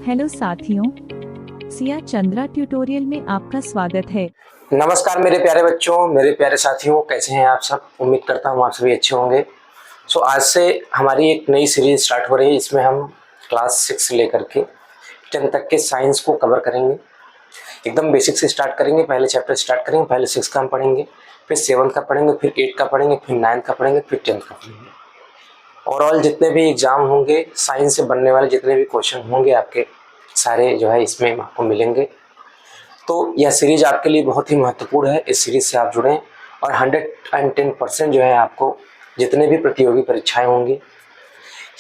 Hello साथियों, Siya Chandra tutorial में आपका स्वागत है। नमस्कार मेरे प्यारे बच्चों, मेरे प्यारे साथियों, कैसे हैं आप सब। उम्मीद करता हूँ आप सभी अच्छे होंगे। आज से हमारी एक नई सीरीज स्टार्ट हो रही है। इसमें हम क्लास 6 से लेकर के 10 तक के साइंस को कवर करेंगे। एकदम बेसिक से स्टार्ट करेंगे। पहले चैप्टर स्टार्ट करेंगे। पहले 6 का हम पढ़ेंगे, फिर 7 का पढ़ेंगे, फिर 8 का पढ़ेंगे, फिर 9 का पढ़ेंगे, फिर 10 का पढ़ेंगे। ओवरऑल जितने भी एग्जाम होंगे, साइंस से बनने वाले जितने भी क्वेश्चन होंगे आपके, सारे जो है इसमें आपको मिलेंगे। तो यह सीरीज आपके लिए बहुत ही महत्वपूर्ण है। इस सीरीज से आप जुड़ें और 110% जो है आपको जितने भी प्रतियोगी परीक्षाएं होंगी,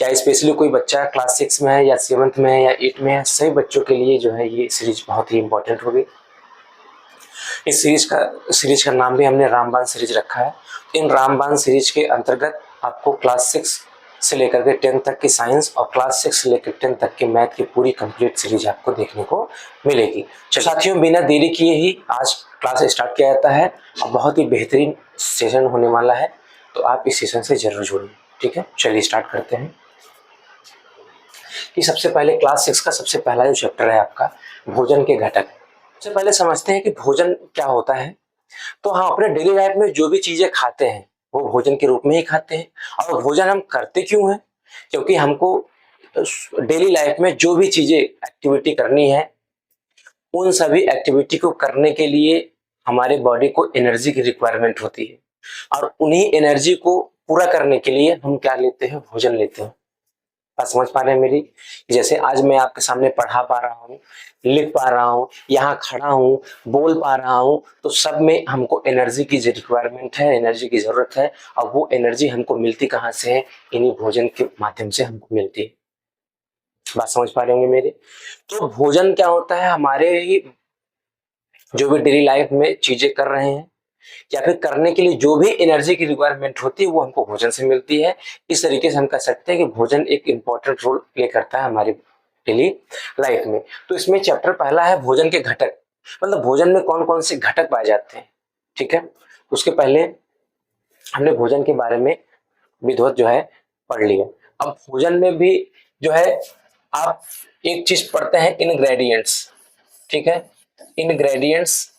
या स्पेशली कोई बच्चा क्लास 6 में है या 7th में है या 8 में है, सभी बच्चों के लिए जो है ये सीरीज बहुत ही इंपॉर्टेंट होगी। इस सीरीज का नाम भी हमने रामबाण सीरीज रखा है। इन रामबाण सीरीज के अंतर्गत आपको क्लास 6 से लेकर के 10 तक की साइंस और क्लास 6 से लेकर 10 तक की मैथ की पूरी कंप्लीट सीरीज आपको देखने को मिलेगी। साथियों, बिना देरी किए ही आज क्लास स्टार्ट किया जाता है और बहुत ही बेहतरीन सेशन होने वाला है, तो आप इस सेशन से जरूर जुड़िए। ठीक है, चलिए स्टार्ट करते हैं। कि सबसे पहले क्लास 6 का सबसे पहला जो चैप्टर है आपका भोजन के घटक। सबसे पहले समझते हैं कि भोजन क्या होता है। तो हम अपने डेली लाइफ में जो भी चीजें खाते हैं वो भोजन के रूप में ही खाते हैं। और भोजन हम करते क्यों हैं? क्योंकि हमको डेली लाइफ में जो भी चीजें एक्टिविटी करनी है, उन सभी एक्टिविटी को करने के लिए हमारे बॉडी को एनर्जी की रिक्वायरमेंट होती है। और उन्हीं एनर्जी को पूरा करने के लिए हम क्या लेते हैं? भोजन लेते हैं। बात समझ पा रहे हैं मेरी? जैसे आज मैं आपके सामने पढ़ा पा रहा हूँ, लिख पा रहा हूँ, यहाँ खड़ा हूँ, बोल पा रहा हूँ, तो सब में हमको एनर्जी की रिक्वायरमेंट है, एनर्जी की जरूरत है। और वो एनर्जी हमको मिलती कहाँ से है? इन्हीं भोजन के माध्यम से हमको मिलती है। बात समझ पा रहे होंगे मेरी? तो भोजन क्या होता है? हमारे ही जो भी डेली लाइफ में चीजें कर रहे हैं या फिर करने के लिए जो भी एनर्जी की रिक्वायरमेंट होती है वो हमको भोजन से मिलती है। इस तरीके से हम कह सकते हैं कि भोजन एक इंपॉर्टेंट रोल प्ले करता है हमारी डेली लाइफ में। तो इसमें चैप्टर पहला है भोजन के घटक, मतलब भोजन में कौन कौन से घटक पाए जाते हैं। ठीक है, उसके पहले हमने भोजन के बारे में विधिवत जो है पढ़ लिया। अब भोजन में भी जो है आप एक चीज पढ़ते हैं, इंग्रेडिएंट्स। ठीक है, इंग्रेडिएंट्स।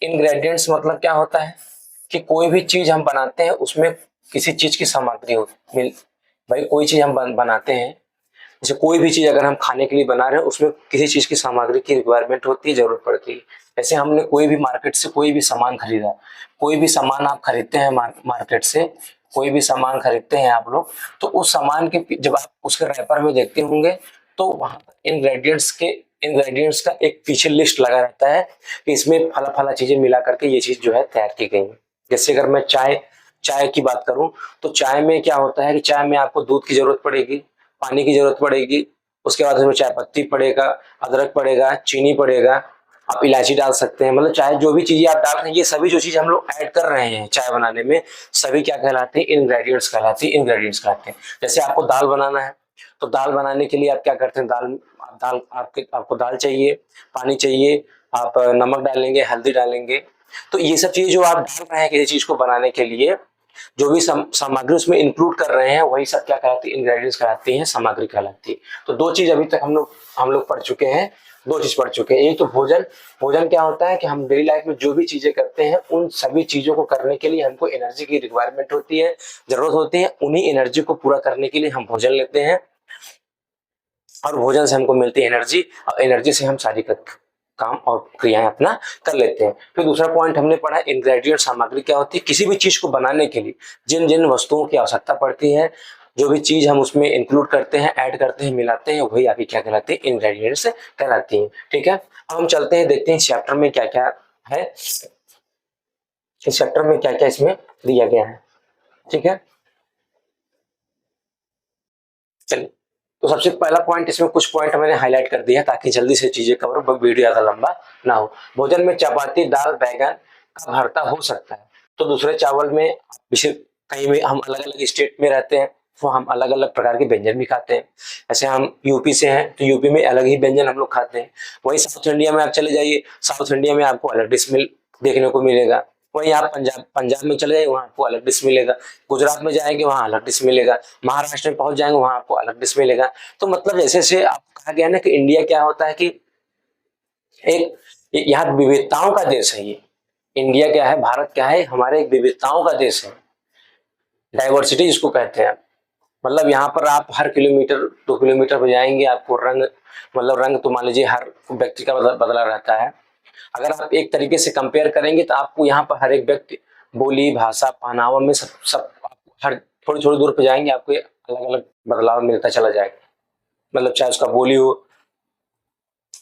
इंग्रेडिएंट्स मतलब क्या होता है कि कोई भी चीज हम बनाते हैं उसमें किसी चीज की सामग्री होती। भाई कोई चीज हम बनाते हैं, जैसे कोई भी चीज अगर हम खाने के लिए बना रहे हैं उसमें किसी चीज की सामग्री की रिक्वायरमेंट होती है, जरूरत पड़ती है। जैसे हमने कोई भी मार्केट से कोई भी सामान खरीदा, कोई भी सामान आप खरीदते हैं मार्केट से, कोई भी सामान खरीदते हैं आप लोग, तो उस सामान के जब आप उसके रैपर में देखते होंगे तो वहां पर इंग्रेडिएंट्स का एक पीछे लिस्ट लगा रहता है कि इसमें फला फला चीजें मिला करके ये चीज जो है तैयार की गई है। जैसे अगर मैं चाय की बात करूं तो चाय में क्या होता है कि चाय में आपको दूध की जरूरत पड़ेगी, पानी की जरूरत पड़ेगी, उसके बाद उसमें चाय पत्ती पड़ेगा, अदरक पड़ेगा, चीनी पड़ेगा, आप इलायची डाल सकते हैं। मतलब चाहे जो भी चीजें आप डाल रहे हैं, ये सभी जो चीज हम लोग ऐड कर रहे हैं चाय बनाने में, सभी क्या कहलाते हैं? इंग्रेडिएंट्स कहलाते हैं। इंग्रेडिएंट्स कहलाते हैं। जैसे आपको दाल बनाना है तो दाल बनाने के लिए आप क्या करते हैं? आपको दाल चाहिए, पानी चाहिए, आप नमक डालेंगे, हल्दी डालेंगे। तो ये सब चीजें जो आप डाल रहे हैं किसी चीज को बनाने के लिए, जो भी सामग्री उसमें इंक्लूड कर रहे हैं, वही सब क्या कहलाती है? इंग्रेडिएंट्स कहलाती हैं, सामग्री कहलाती है। तो दो चीज अभी तक हम लोग पढ़ चुके हैं। दो चीज पढ़ चुके हैं। एक तो भोजन क्या होता है कि हम डेली लाइफ में जो भी चीजें करते हैं उन सभी चीजों को करने के लिए हमको एनर्जी की रिक्वायरमेंट होती है, जरूरत होती है। उन्हीं एनर्जी को पूरा करने के लिए हम भोजन लेते हैं और भोजन से हमको मिलती है एनर्जी, और एनर्जी से हम सारी काम और क्रियाएं अपना कर लेते हैं। फिर दूसरा पॉइंट हमने पढ़ा, इंग्रेडिएंट सामग्री क्या होती है? किसी भी चीज को बनाने के लिए जिन जिन वस्तुओं की आवश्यकता पड़ती है, जो भी चीज हम उसमें इंक्लूड करते हैं, ऐड करते हैं, मिलाते हैं, वही आपकी क्या कहलाती है? इंग्रेडिएंट्स कहलाती हैं। ठीक है, अब हम चलते हैं, देखते हैं इस चैप्टर में क्या क्या है, इस चैप्टर में क्या क्या इसमें दिया गया है। ठीक है, चलिए। तो सबसे पहला पॉइंट, इसमें कुछ पॉइंट मैंने हाईलाइट कर दिया ताकि जल्दी से चीजें कवर हो, वीडियो ज्यादा लंबा ना हो। भोजन में चपाती, दाल, बैगन का भरता हो सकता है। तो दूसरे चावल में कहीं में हम अलग अलग स्टेट में रहते हैं तो हम अलग अलग प्रकार के व्यंजन भी खाते हैं। ऐसे हम यूपी से हैं तो यूपी में अलग ही व्यंजन हम लोग खाते हैं। वही साउथ इंडिया में आप चले जाइए, साउथ इंडिया में आपको अलग डिश देखने को मिलेगा। वहीं आप पंजाब पंजाब में चले जाए वहां आपको अलग डिश मिलेगा, गुजरात में जाएंगे वहां अलग डिश मिलेगा, महाराष्ट्र में पहुंच जाएंगे वहां आपको अलग डिश मिलेगा। तो मतलब जैसे जैसे आप कहा गया ना कि इंडिया क्या होता है कि एक यहाँ विविधताओं का देश है ये। इंडिया क्या है, भारत क्या है, हमारे एक विविधताओं का देश है, डाइवर्सिटी जिसको कहते हैं। मतलब यहाँ पर आप हर किलोमीटर 2 किलोमीटर पे जाएंगे आपको रंग, मतलब रंग तो मान लीजिए हर व्यक्ति का बदला रहता है। अगर आप एक तरीके से कंपेयर करेंगे तो आपको यहाँ पर हर एक व्यक्ति बोली भाषा पहनावा में सब सब हर थोड़ी थोड़ी दूर पे जाएंगे आपको अलग अलग बदलाव मिलता चला जाएगा। मतलब चाहे उसका बोली हो,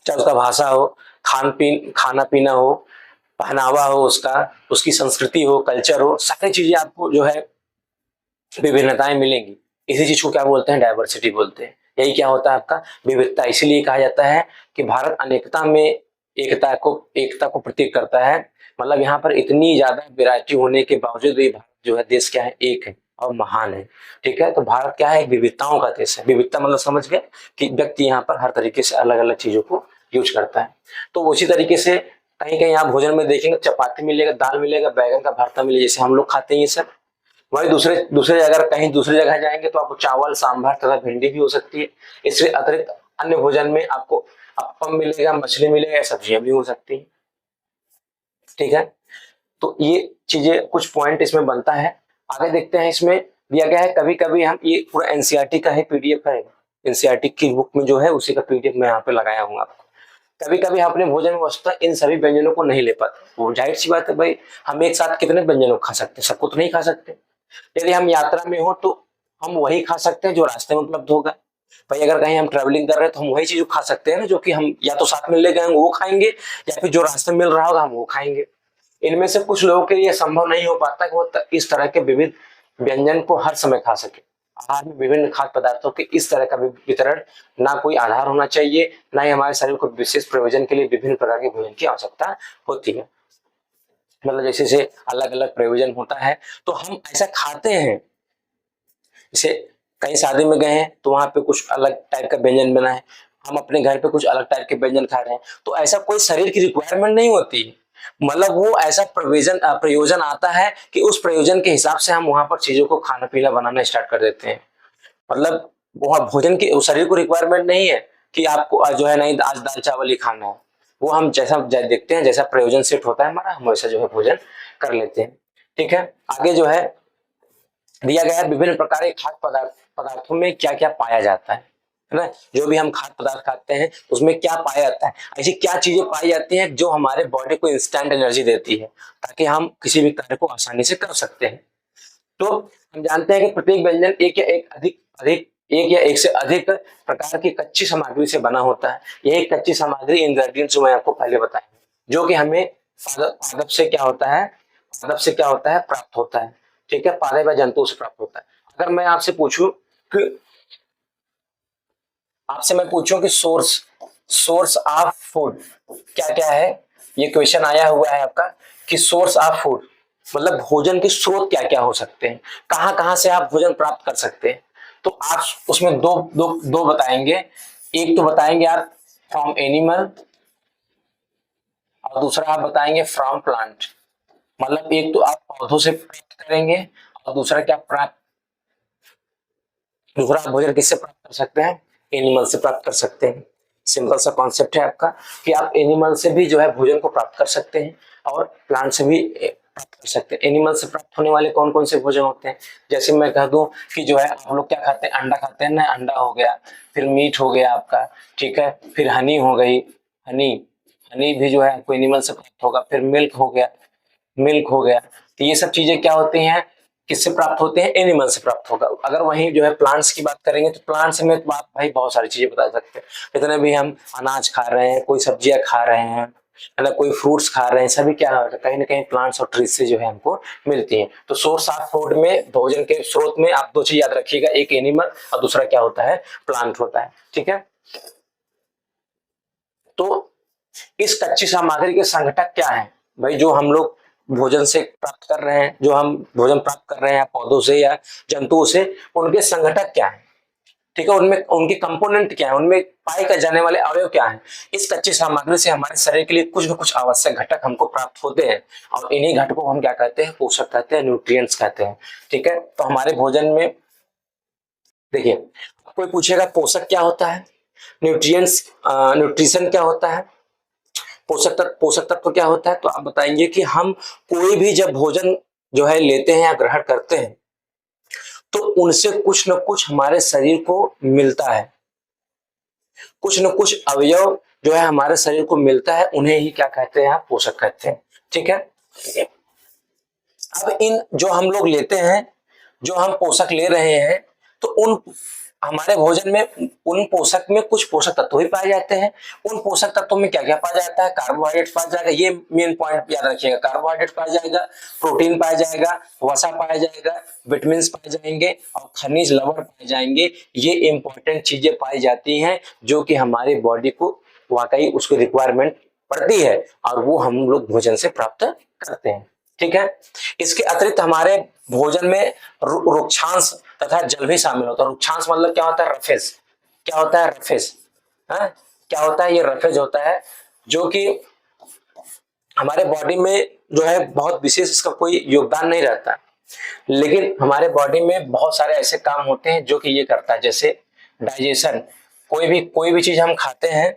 चाहे उसका भाषा हो, खाना पीना हो, पहनावा हो, उसका उसकी संस्कृति हो, कल्चर हो, सारी चीजें आपको जो है विभिन्नताएं मिलेंगी। इसी चीज को क्या बोलते हैं, डाइवर्सिटी बोलते हैं। यही क्या होता है आपका विविधता। इसीलिए कहा जाता है कि भारत अनेकता में एकता को प्रतीक करता है। मतलब यहाँ पर इतनी ज्यादा वैरायटी होने के बावजूद ये भारत जो है देश क्या है, एक है और महान है। ठीक है, तो भारत क्या है, एक विविधताओं का देश है। विविधता मतलब समझ गए कि व्यक्ति यहाँ पर हर तरीके से अलग अलग चीजों को यूज करता है। तो उसी तरीके से कहीं कहीं आप भोजन में देखेंगे चपाती मिलेगा, दाल मिलेगा, बैगन का भरता मिलेगा, जैसे हम लोग खाते हैं ये सब। वही दूसरे दूसरे अगर कहीं दूसरी जगह जाएंगे तो आपको चावल सांभर तथा भिंडी भी हो सकती है। इससे अतिरिक्त अन्य भोजन में आपको अप्पम मिलेगा, मछली मिलेगा, सब्जियां भी हो सकती है। ठीक है, तो ये चीजें कुछ पॉइंट इसमें बनता है। आगे देखते हैं, इसमें दिया गया है कभी कभी हम ये पूरा एनसीईआरटी का है पीडीएफ है, एनसीईआरटी की बुक में जो है उसी का पीडीएफ मैं यहाँ पे लगाया हूँ आपको। कभी कभी हम अपने भोजन में वस्तुतः इन सभी व्यंजनों को नहीं ले पाते। वो जाहिर सी बात है भाई, हम एक साथ कितने व्यंजनों खा सकते हैं, सबको तो नहीं खा सकते। यदि हम यात्रा में हो तो हम वही खा सकते हैं जो रास्ते में उपलब्ध होगा। भाई अगर कहीं हम ट्रैवलिंग कर रहे हैं तो हम वही चीज खा सकते हैं ना, जो कि हम या तो साथ में ले गए वो खाएंगे या फिर जो रास्ते में मिल रहा होगा हम वो खाएंगे। इनमें से कुछ लोगों के लिए संभव नहीं हो पाता कि वो इस तरह के विविध व्यंजन को हर समय खा सके। आहार में विभिन्न खाद्य पदार्थों के इस तरह का वितरण ना कोई आधार होना चाहिए, ना ही हमारे शरीर को विशेष प्रयोजन के लिए विभिन्न प्रकार के भोजन की आवश्यकता होती है। मतलब जैसे जैसे अलग अलग प्रयोजन होता है तो हम ऐसा खाते हैं। जैसे कहीं शादी में गए हैं तो वहां पे कुछ अलग टाइप का व्यंजन बना है, हम अपने घर पे कुछ अलग टाइप के व्यंजन खा रहे हैं, तो ऐसा कोई शरीर की रिक्वायरमेंट नहीं होती। मतलब वो ऐसा प्रयोजन आता है कि उस प्रयोजन के हिसाब से हम वहां पर चीजों को खाना पीना बनाना स्टार्ट कर देते हैं। मतलब वहां भोजन की शरीर को रिक्वायरमेंट नहीं है कि आपको जो है नहीं आज दाल चावल ही खाना है। वो हम जैसा देखते हैं, जैसा प्रयोजन सेट होता है हमारा, हम वैसा जो है भोजन कर लेते हैं। ठीक है, आगे जो है दिया गया है विभिन्न प्रकार के खाद्य पदार्थों में क्या क्या पाया जाता है ना। जो भी हम खाद्य पदार्थ खाते हैं उसमें क्या पाया जाता है, ऐसी क्या चीजें पाई जाती हैं जो हमारे बॉडी को इंस्टेंट एनर्जी देती है ताकि हम किसी भी कार्य को आसानी से कर सकते हैं। तो हम जानते हैं कि प्रत्येक व्यंजन एक या एक से अधिक प्रकार की कच्ची सामग्री से बना होता है। यही कच्ची सामग्री इंग्रेडिएंट्स जो मैं आपको पहले बताया, जो कि हमें पादप से क्या होता है, प्राप्त होता है। ठीक है, पादप या जंतुओं से प्राप्त होता है। अगर मैं आपसे पूछूं कि सोर्स ऑफ फूड क्या क्या है, ये क्वेश्चन आया हुआ है आपका कि सोर्स ऑफ फूड मतलब भोजन के स्रोत क्या क्या हो सकते हैं, कहां कहां से आप भोजन प्राप्त कर सकते हैं। तो आप उसमें दो बताएंगे। एक तो बताएंगे आप फ्रॉम एनिमल और दूसरा आप बताएंगे फ्रॉम प्लांट। मतलब एक तो आप पौधों से प्राप्त करेंगे और दूसरा आप भोजन किससे प्राप्त कर सकते हैं, एनिमल से प्राप्त कर सकते हैं। सिंपल सा कॉन्सेप्ट है आपका कि आप एनिमल से भी जो है भोजन को प्राप्त कर सकते हैं और प्लांट से भी प्राप्त कर सकते हैं। एनिमल से प्राप्त होने वाले कौन कौन से भोजन होते हैं, जैसे मैं कह दूं कि जो है आप लोग क्या खाते हैं, अंडा खाते हैं ना, अंडा हो गया, फिर मीट हो गया आपका, ठीक है, फिर हनी हो गई, हनी भी जो है आपको एनिमल से प्राप्त होगा, फिर मिल्क हो गया। तो ये सब चीजें क्या होती हैं, किससे प्राप्त होते हैं, एनिमल से प्राप्त होगा। अगर वहीं जो है प्लांट्स की बात करेंगे तो प्लांट्स में तो आप भाई बहुत सारी चीजें बता सकते हैं। जितने भी हम अनाज खा रहे हैं, कोई सब्जियां खा रहे हैं, है ना, कोई फ्रूट्स खा रहे हैं, सभी क्या है कहीं ना कहीं प्लांट्स और ट्रीज से जो है हमको मिलती हैं। तो सोर्स ऑफ फूड में, भोजन के स्रोत में आप दो चीज याद रखिएगा, एक एनिमल और दूसरा क्या होता है, प्लांट होता है। ठीक है, तो इस कच्ची सामग्री के संघटक क्या है भाई, जो हम लोग भोजन से प्राप्त कर रहे हैं, जो हम भोजन प्राप्त कर रहे हैं पौधों से या जंतुओं से, उनके संघटक क्या है। ठीक है, उनमें उनके कंपोनेंट क्या है, उनमें पाए जाने वाले अवयव क्या है। इस कच्ची सामग्री से हमारे शरीर के लिए कुछ न कुछ आवश्यक घटक हमको प्राप्त होते हैं और इन्हीं घटकों को हम क्या कहते हैं, पोषक कहते हैं, न्यूट्रिएंट्स कहते हैं। ठीक है, तो हमारे भोजन में देखिए, कोई पूछेगा पोषक क्या होता है, न्यूट्रिएंट्स न्यूट्रिशन क्या होता है, पोषक तत्व क्या होता है, तो आप बताएंगे कि हम कोई भी जब भोजन जो है लेते हैं या ग्रहण करते हैं तो उनसे कुछ न कुछ हमारे शरीर को मिलता है, कुछ न कुछ अवयव जो है हमारे शरीर को मिलता है, उन्हें ही क्या कहते हैं, आप पोषक कहते हैं। ठीक है, अब इन जो हम लोग लेते हैं, जो हम पोषक ले रहे हैं, तो उन हमारे भोजन में उन पोषक में कुछ पोषक तत्व भी पाए जाते हैं। उन पोषक तत्वों में क्या क्या पाया जाता है, कार्बोहाइड्रेट पाया जाएगा, ये मेन पॉइंट याद रखिएगा, कार्बोहाइड्रेट पाया जाएगा, प्रोटीन पाया जाएगा, वसा पाया जाएगा, विटामिन पाए जाएंगे और खनिज लवण पाए जाएंगे। ये इंपॉर्टेंट चीजें पाई जाती हैं जो कि हमारी बॉडी को वाकई उसकी रिक्वायरमेंट पड़ती है और वो हम लोग भोजन से प्राप्त करते हैं। ठीक है, इसके अतिरिक्त हमारे भोजन में रुक्षांश तथा जल भी शामिल होता है। रुक्षांश मतलब क्या होता है, रफेज। क्या होता है, रफेज। क्या होता है, ये रफेज होता है जो कि हमारे बॉडी में जो है बहुत विशेष इसका कोई योगदान नहीं रहता, लेकिन हमारे बॉडी में बहुत सारे ऐसे काम होते हैं जो कि ये करता है, जैसे डाइजेशन। कोई भी चीज हम खाते हैं,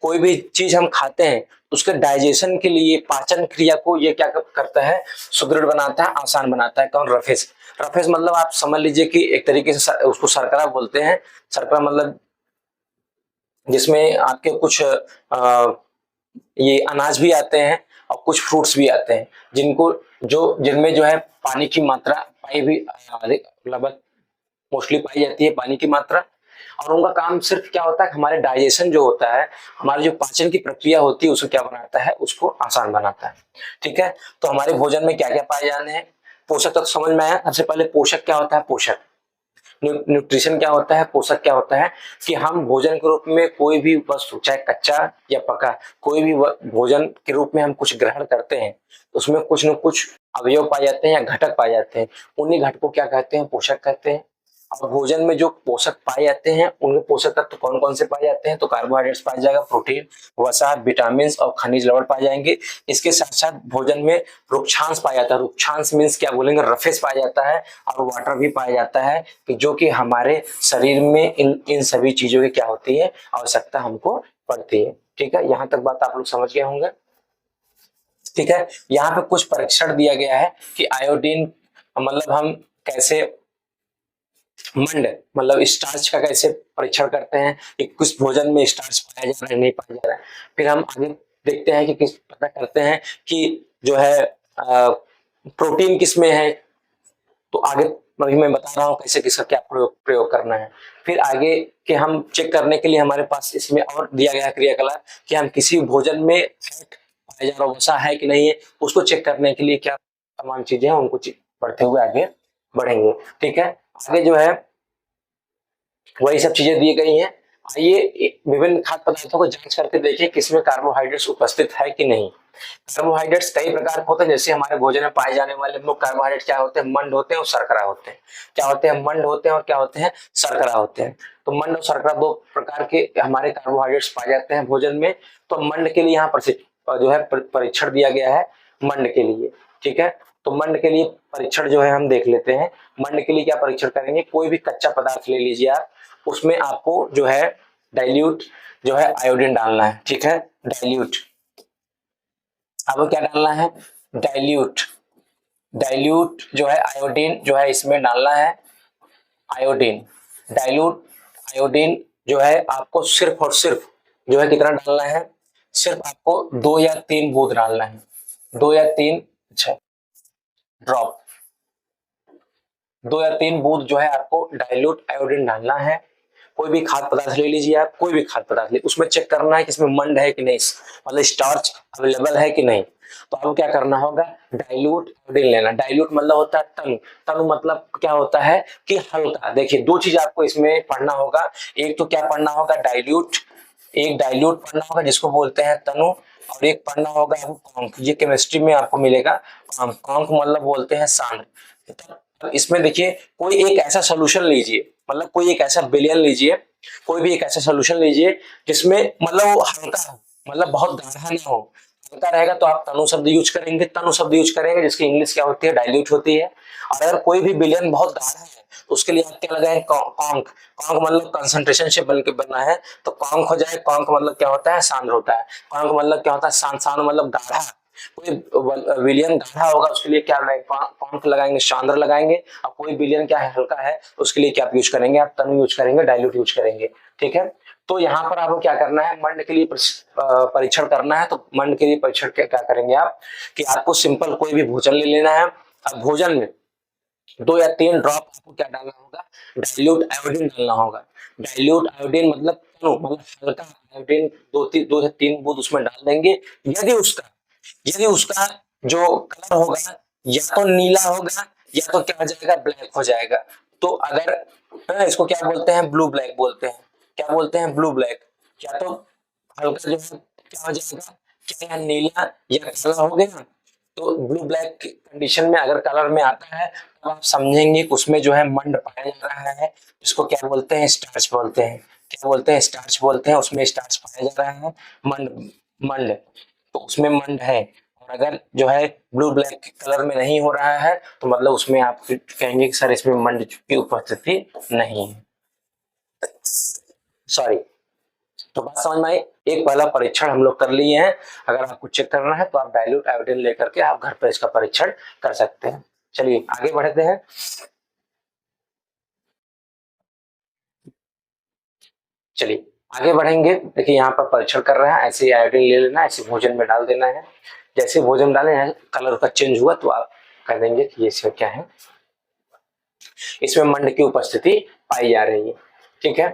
कोई भी चीज हम खाते हैं उसके डाइजेशन के लिए, पाचन क्रिया को ये क्या करता है, सुदृढ़ बनाता है, आसान बनाता है। कौन, रफेज। रफेज मतलब आप समझ लीजिए कि एक तरीके से उसको शर्करा बोलते हैं। शर्करा मतलब जिसमें आपके कुछ ये अनाज भी आते हैं और कुछ फ्रूट्स भी आते हैं जिनमें जो है पानी की मात्रा पाई भी लगभग मोस्टली पाई जाती है, पानी की मात्रा। और उनका काम सिर्फ क्या होता है, हमारे डाइजेशन जो होता है, हमारी जो पाचन की प्रक्रिया होती है उसको क्या बनाता है, उसको आसान बनाता है। ठीक है, तो हमारे भोजन में क्या क्या पाए जाने हैं, पोषक तत्व समझ में आया। सबसे पहले पोषक क्या होता है, पोषक न्यूट्रिशन क्या होता है, पोषक क्या होता है, कि हम भोजन के रूप में कोई भी वस्तु, चाहे कच्चा या पका, कोई भी भोजन के रूप में हम कुछ ग्रहण करते हैं तो उसमें कुछ न कुछ अवयव पाए जाते हैं या घटक पाए जाते हैं, उन्हीं घटकों क्या कहते हैं, पोषक कहते हैं। और भोजन में जो पोषक पाए जाते हैं उनमें पोषक तत्व कौन कौन से पाए जाते हैं, तो कार्बोहाइड्रेट्स पाया जाएगा, प्रोटीन, वसा, विटामिन और खनिज लवण पाए जाएंगे। इसके साथ साथ भोजन में रुक्षांश पाया जाता है। रुक्षांश मीन्स क्या बोलेंगे, रफेज पाया जाता है और वाटर भी पाया जाता है, कि जो कि हमारे शरीर में इन सभी चीजों की क्या होती है, आवश्यकता हमको पड़ती है। ठीक है, यहाँ तक बात आप लोग समझ गए होंगे। ठीक है, यहाँ पे कुछ परीक्षण दिया गया है कि आयोडीन मतलब हम कैसे, मंड मतलब स्टार्च का कैसे परीक्षण करते हैं कि किस भोजन में स्टार्च पाया जा रहा है, नहीं पाया जा रहा है। फिर हम आगे देखते हैं कि किस पता करते हैं कि जो है प्रोटीन किस में है, तो आगे अभी मैं बता रहा हूँ कैसे किसका क्या प्रयोग करना है। फिर आगे के हम चेक करने के लिए हमारे पास इसमें और दिया गया क्रियाकलाप कि हम किसी भोजन में फैट पाया जा रहा वसा है कि नहीं है, उसको चेक करने के लिए क्या तमाम चीजें हैं, उनको बढ़ते हुए आगे बढ़ेंगे। ठीक है, आगे जो है वही सब चीजें दी गई हैं। आइए विभिन्न खाद्य पदार्थों को जांच करके देखिए किसमें कार्बोहाइड्रेट्स उपस्थित है कि नहीं। कार्बोहाइड्रेट्स कई प्रकार के होते हैं, जैसे हमारे भोजन में पाए जाने वाले मुख्य कार्बोहाइड्रेट क्या होते हैं, मंड होते हैं और शर्करा होते हैं। क्या होते हैं, मंड होते हैं और क्या होते हैं, शर्करा होते हैं। तो मंड और शर्करा दो प्रकार के हमारे कार्बोहाइड्रेट्स पाए जाते हैं भोजन में। तो मंड के लिए यहाँ जो है परीक्षण दिया गया है मंड के लिए। ठीक है, तो मंड के लिए परीक्षण जो है हम देख लेते हैं। मंड के लिए क्या परीक्षण करेंगे, कोई भी कच्चा पदार्थ ले लीजिए आप, उसमें आपको जो है डाइल्यूट जो है आयोडीन डालना है। ठीक है, डाइल्यूट आपको क्या डालना है, डाइल्यूट जो है आयोडीन जो है इसमें डालना है, आयोडीन, डाइल्यूट आयोडीन जो है आपको सिर्फ और सिर्फ जो है कितना डालना है, सिर्फ आपको 2 या 3 बूंद डालना है, 2 या 3 ड्रॉप, 2 या 3 बूंद जो है आपको डाइल्यूट आयोडीन डालना है। कोई भी खाद्य पदार्थ ले लीजिए आप, कोई भी खाद्य पदार्थ ले, उसमें चेक करना है कि इसमें मंड है कि नहीं, मतलब स्टार्च अवेलेबल है कि नहीं। तो आपको क्या करना होगा, डाइल्यूट आयोडीन लेना। डाइल्यूट मतलब होता है तनु, तनु मतलब क्या होता है कि हल्का। देखिए दो चीज आपको इसमें पढ़ना होगा, एक तो क्या पढ़ना होगा, डाइल्यूट, एक डाइल्यूट पढ़ना होगा जिसको बोलते हैं तनु, और एक पढ़ना होगा आपको कॉन्क। ये केमिस्ट्री में आपको मिलेगा कॉन्क मतलब बोलते हैं सांद्र। इसमें देखिए कोई एक ऐसा सोल्यूशन लीजिए, मतलब कोई एक ऐसा विलियन लीजिए, कोई भी एक ऐसा सोल्यूशन लीजिए जिसमें मतलब वो हल्का हो, मतलब बहुत गाढ़ा ना हो। हल्का रहेगा तो आप तनु शब्द यूज करेंगे, तनु शब्द यूज करेंगे जिसकी इंग्लिश क्या होती है, डाइल्यूट होती है। और अगर कोई भी विलियन बहुत गाढ़ा है तो उसके लिए आप क्या लगाएं, कॉन्क। कॉन्क मतलब कंसंट्रेशन से बन के बना है, तो कॉन्क हो जाए। कॉन्क मतलब क्या होता है, सांद्र होता है। कॉन्क मतलब क्या होता है, सांद्र मतलब गाढ़ा। कोई विलियन गाढ़ा होगा उसके लिए क्या लगाएंगे, कॉन्क लगाएंगे, सांद्र लगाएंगे। और कोई विलियन क्या है, हल्का है, उसके लिए क्या यूज करेंगे, आप तनु यूज करेंगे, डाइल्यूट यूज करेंगे। ठीक है, तो यहाँ पर आपको क्या करना है, मंड के लिए परीक्षण करना है। तो मंड के लिए परीक्षण क्या करेंगे आप, कि आपको सिंपल कोई भी भोजन ले लेना है। अब भोजन में 2 या 3 ड्रॉप आपको क्या डालना होगा, डाइल्यूट आयोडीन डालना होगा। डाइल्यूट आयोडीन मतलब हल्का आयोडीन, 2 से 3 बूंद उसमें डाल देंगे। यदि उसका जो कलर होगा या तो नीला होगा या तो क्या हो जाएगा, ब्लैक हो जाएगा। तो अगर इसको क्या बोलते हैं, ब्लू ब्लैक बोलते हैं। क्या बोलते हैं, ब्लू ब्लैक। या तो हल्का जो है क्या हो जाएगा, क्या नीला या काला हो गया। तो ब्लू ब्लैक कंडीशन में अगर कलर में आता है तो आप समझेंगे कि उसमें जो है मंड पाया जा रहा है, जिसको क्या बोलते हैं, स्टार्च बोलते हैं। क्या बोलते हैं, स्टार्च बोलते हैं। उसमें स्टार्च पाया जा रहा है, मंड मंड तो उसमें मंड है। और अगर जो है ब्लू ब्लैक कलर में नहीं हो रहा है तो मतलब उसमें आप कहेंगे कि सर इसमें मंड की उपस्थिति नहीं है, सॉरी। तो बात समझ में आई। एक पहला परीक्षण हम लोग कर लिए हैं। अगर आपको चेक करना है तो आप डाइल्यूट आयोडीन लेकर के आप घर पर इसका परीक्षण कर सकते हैं। चलिए आगे बढ़ते हैं। चलिए आगे बढ़ेंगे। देखिए यहाँ पर परीक्षण कर रहे हैं, ऐसे आयोडीन ले लेना है, ऐसे भोजन में डाल देना है। जैसे भोजन डाले हैं कलर का चेंज हुआ तो आप कह देंगे कि ये क्या है, इसमें मंड की उपस्थिति पाई जा रही है। ठीक है,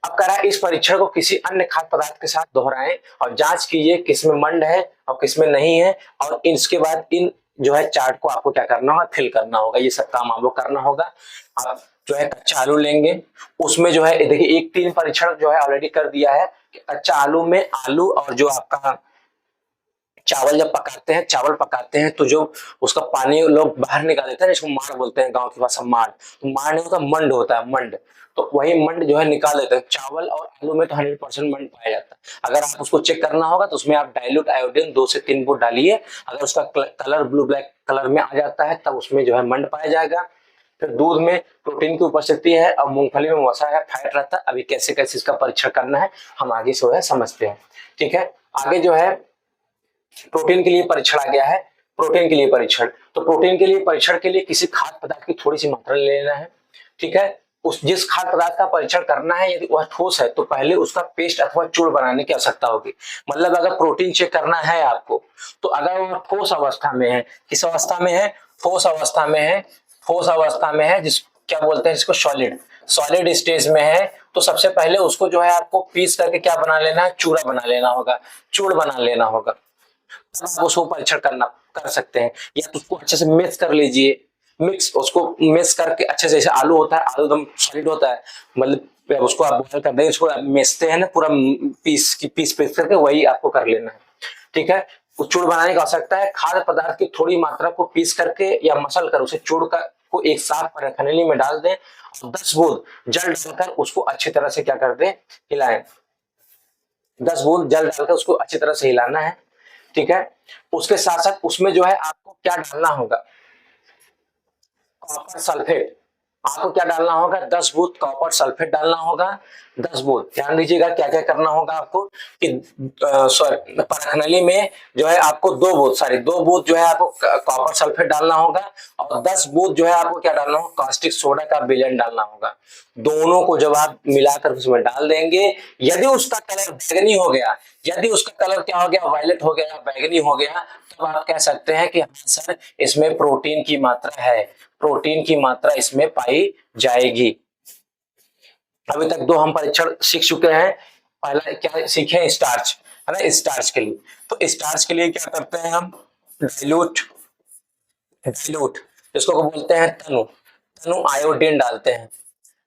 अब करा इस परीक्षण को किसी अन्य खाद्य पदार्थ के साथ दोहराएं और जांच कीजिए किसमें मंड है और किसमें नहीं है। और इसके बाद इन जो है चार्ट को आपको क्या करना होगा, फिल करना होगा। ये सब काम आपको करना होगा। आप जो है कच्चा आलू लेंगे, उसमें जो है देखिए एक 3 परीक्षण जो है ऑलरेडी कर दिया है कि कच्चा आलू में आलू और जो आपका चावल जब पकाते हैं, चावल पकाते हैं तो जो उसका पानी लोग बाहर निकाल देते हैं, इसको मार बोलते हैं गांव के भाषा मार। तो मार नहीं होता, मंड होता है, मंड। तो वही मंड जो है निकाल देते हैं। चावल और आलू में तो 100% मंड पाया जाता है। अगर आप उसको चेक करना होगा तो उसमें आप डाइल्यूट आयोडीन 2 से 3 बूंद डालिए। अगर उसका कलर ब्लू ब्लैक कलर में आ जाता है तब उसमें जो है मंड पाया जाएगा। फिर दूध में प्रोटीन की उपस्थिति है और मूंगफली में वसा है, फैट रहता है। अभी कैसे कैसे इसका परीक्षण करना है हम आगे से है समझते हैं। ठीक है, आगे जो है प्रोटीन के लिए परीक्षण आ गया है। प्रोटीन के लिए परीक्षण, तो प्रोटीन के लिए परीक्षण के लिए किसी खाद्य पदार्थ की थोड़ी सी मात्रा ले लेना है। ठीक है, उस जिस खाद्य पदार्थ का परीक्षण करना है यदि वह ठोस है तो पहले उसका पेस्ट अथवा चूर्ण बनाने की आवश्यकता होगी। मतलब अगर प्रोटीन चेक करना है आपको तो अगर वह ठोस अवस्था में है, किस अवस्था में है, ठोस अवस्था में है, ठोस अवस्था में है, जिस क्या बोलते हैं जिसको सॉलिड, सॉलिड स्टेज में है, तो सबसे पहले उसको जो है आपको पीस करके क्या बना लेना है, चूरा बना लेना होगा, चूर्ण बना लेना होगा। आप उसको परीक्षण करना कर सकते हैं। या तो उसको अच्छे से मिक्स कर लीजिए, मिक्स उसको मिक्स करके अच्छे से, जैसे आलू होता है, आलू एकदम सॉलिड होता है, मतलब उसको आप बॉयल कर देंगे, उसको मिसते हैं ना पूरा पीस करके, वही आपको कर लेना है। ठीक है, चूर्ण बनाने की आवश्यकता है। खाद्य पदार्थ की थोड़ी मात्रा को पीस करके या मसल कर उसे चूर्ण का को एक साफ खनेली में डाल दें और 10 बूंद जल डालकर उसको अच्छी तरह से क्या कर दें, हिलाएं। 10 बूंद जल डालकर उसको अच्छी तरह से हिलाना है। ठीक है, उसके साथ साथ उसमें जो है आपको क्या डालना होगा, कॉपर सल्फेट। आपको क्या डालना होगा, 10 बूंद कॉपर सल्फेट डालना होगा। 10 बूंद, ध्यान दीजिएगा क्या क्या करना होगा आपको कि परखनली में जो है आपको 2 बूंद जो है आपको कॉपर सल्फेट डालना होगा और 10 बूंद जो है आपको क्या डालना होगा, कास्टिक सोडा का विलयन डालना होगा। दोनों को जब आप मिलाकर उसमें डाल देंगे, यदि उसका कलर बैगनी हो गया, यदि उसका कलर क्या हो गया, वायलेट हो गया, बैगनी हो गया, तब आप कह सकते हैं कि हाँ सर इसमें प्रोटीन की मात्रा है, प्रोटीन की मात्रा इसमें पाई जाएगी। अभी तक 2 हम परीक्षण सीख चुके हैं। पहला क्या सीखे, स्टार्च, है ना, स्टार्च के लिए। तो स्टार्च के लिए क्या करते हैं हम, डाइल्यूट, डाइल्यूट इसको बोलते हैं तनु, तनु आयोडीन डालते हैं।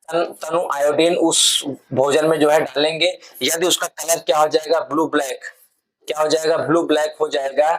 तनु आयोडीन उस भोजन में जो है डालेंगे। यदि उसका कलर क्या हो जाएगा, ब्लू ब्लैक, क्या हो जाएगा, ब्लू ब्लैक हो जाएगा,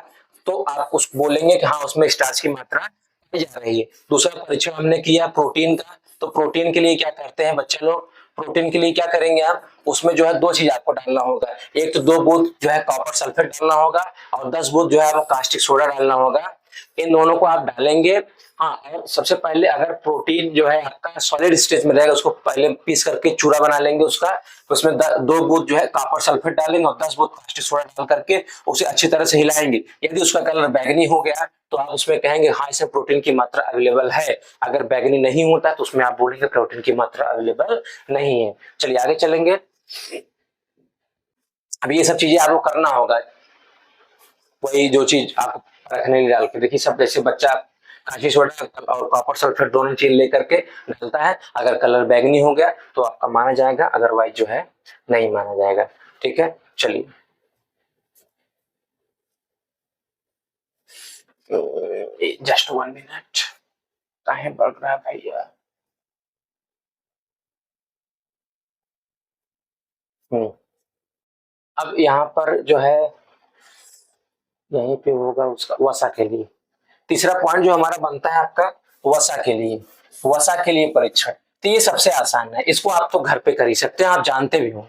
तो आप उस बोलेंगे कि हाँ उसमें स्टार्च की मात्रा जा रही है। दूसरा परीक्षण हमने किया प्रोटीन का, तो प्रोटीन के लिए क्या करते हैं बच्चे लोग, प्रोटीन के लिए क्या करेंगे आप, उसमें जो है दो चीज आपको डालना होगा, एक तो 2 बूंद जो है कॉपर सल्फेट डालना होगा और 10 बूंद जो है आपको कास्टिक सोडा डालना होगा। इन दोनों को आप डालेंगे। हाँ, और सबसे पहले अगर प्रोटीन जो है आपका सॉलिड स्टेज में रहेगा, उसको पहले पीस करके चूरा बना लेंगे उसका, उसमें 2 बूंद जो है कॉपर सल्फेट डालेंगे और 10 बूंद कास्टिक सोडा डाल करके उसे अच्छी तरह से हिलाएंगे। यदि उसका कलर बैंगनी हो गया तो आप उसमें कहेंगे हाँ इसमें प्रोटीन की मात्रा अवेलेबल है। अगर बैंगनी नहीं होता तो उसमें आप बोलेंगे प्रोटीन की मात्रा अवेलेबल नहीं है। चलिए आगे चलेंगे। अब ये सब चीजें आपको करना होगा, वही जो चीज आप रखने लिए डाल के देखिए, सब जैसे बच्चा काशी सोडा और कॉपर सल्फेट दोनों चीज लेकर के डालता है, अगर कलर बैंगनी हो गया तो आपका माना जाएगा, अदरवाइज जो है नहीं माना जाएगा। ठीक है, चलिए जस्ट 1 मिनट, काहे बढ़ रहा है भैया। अब यहाँ पर जो है यहीं पे होगा उसका वसा के लिए, तीसरा पॉइंट जो हमारा बनता है आपका वसा के लिए, वसा के लिए परीक्षण। तो ये सबसे आसान है, इसको आप तो घर पे कर ही सकते हैं, आप जानते भी हो।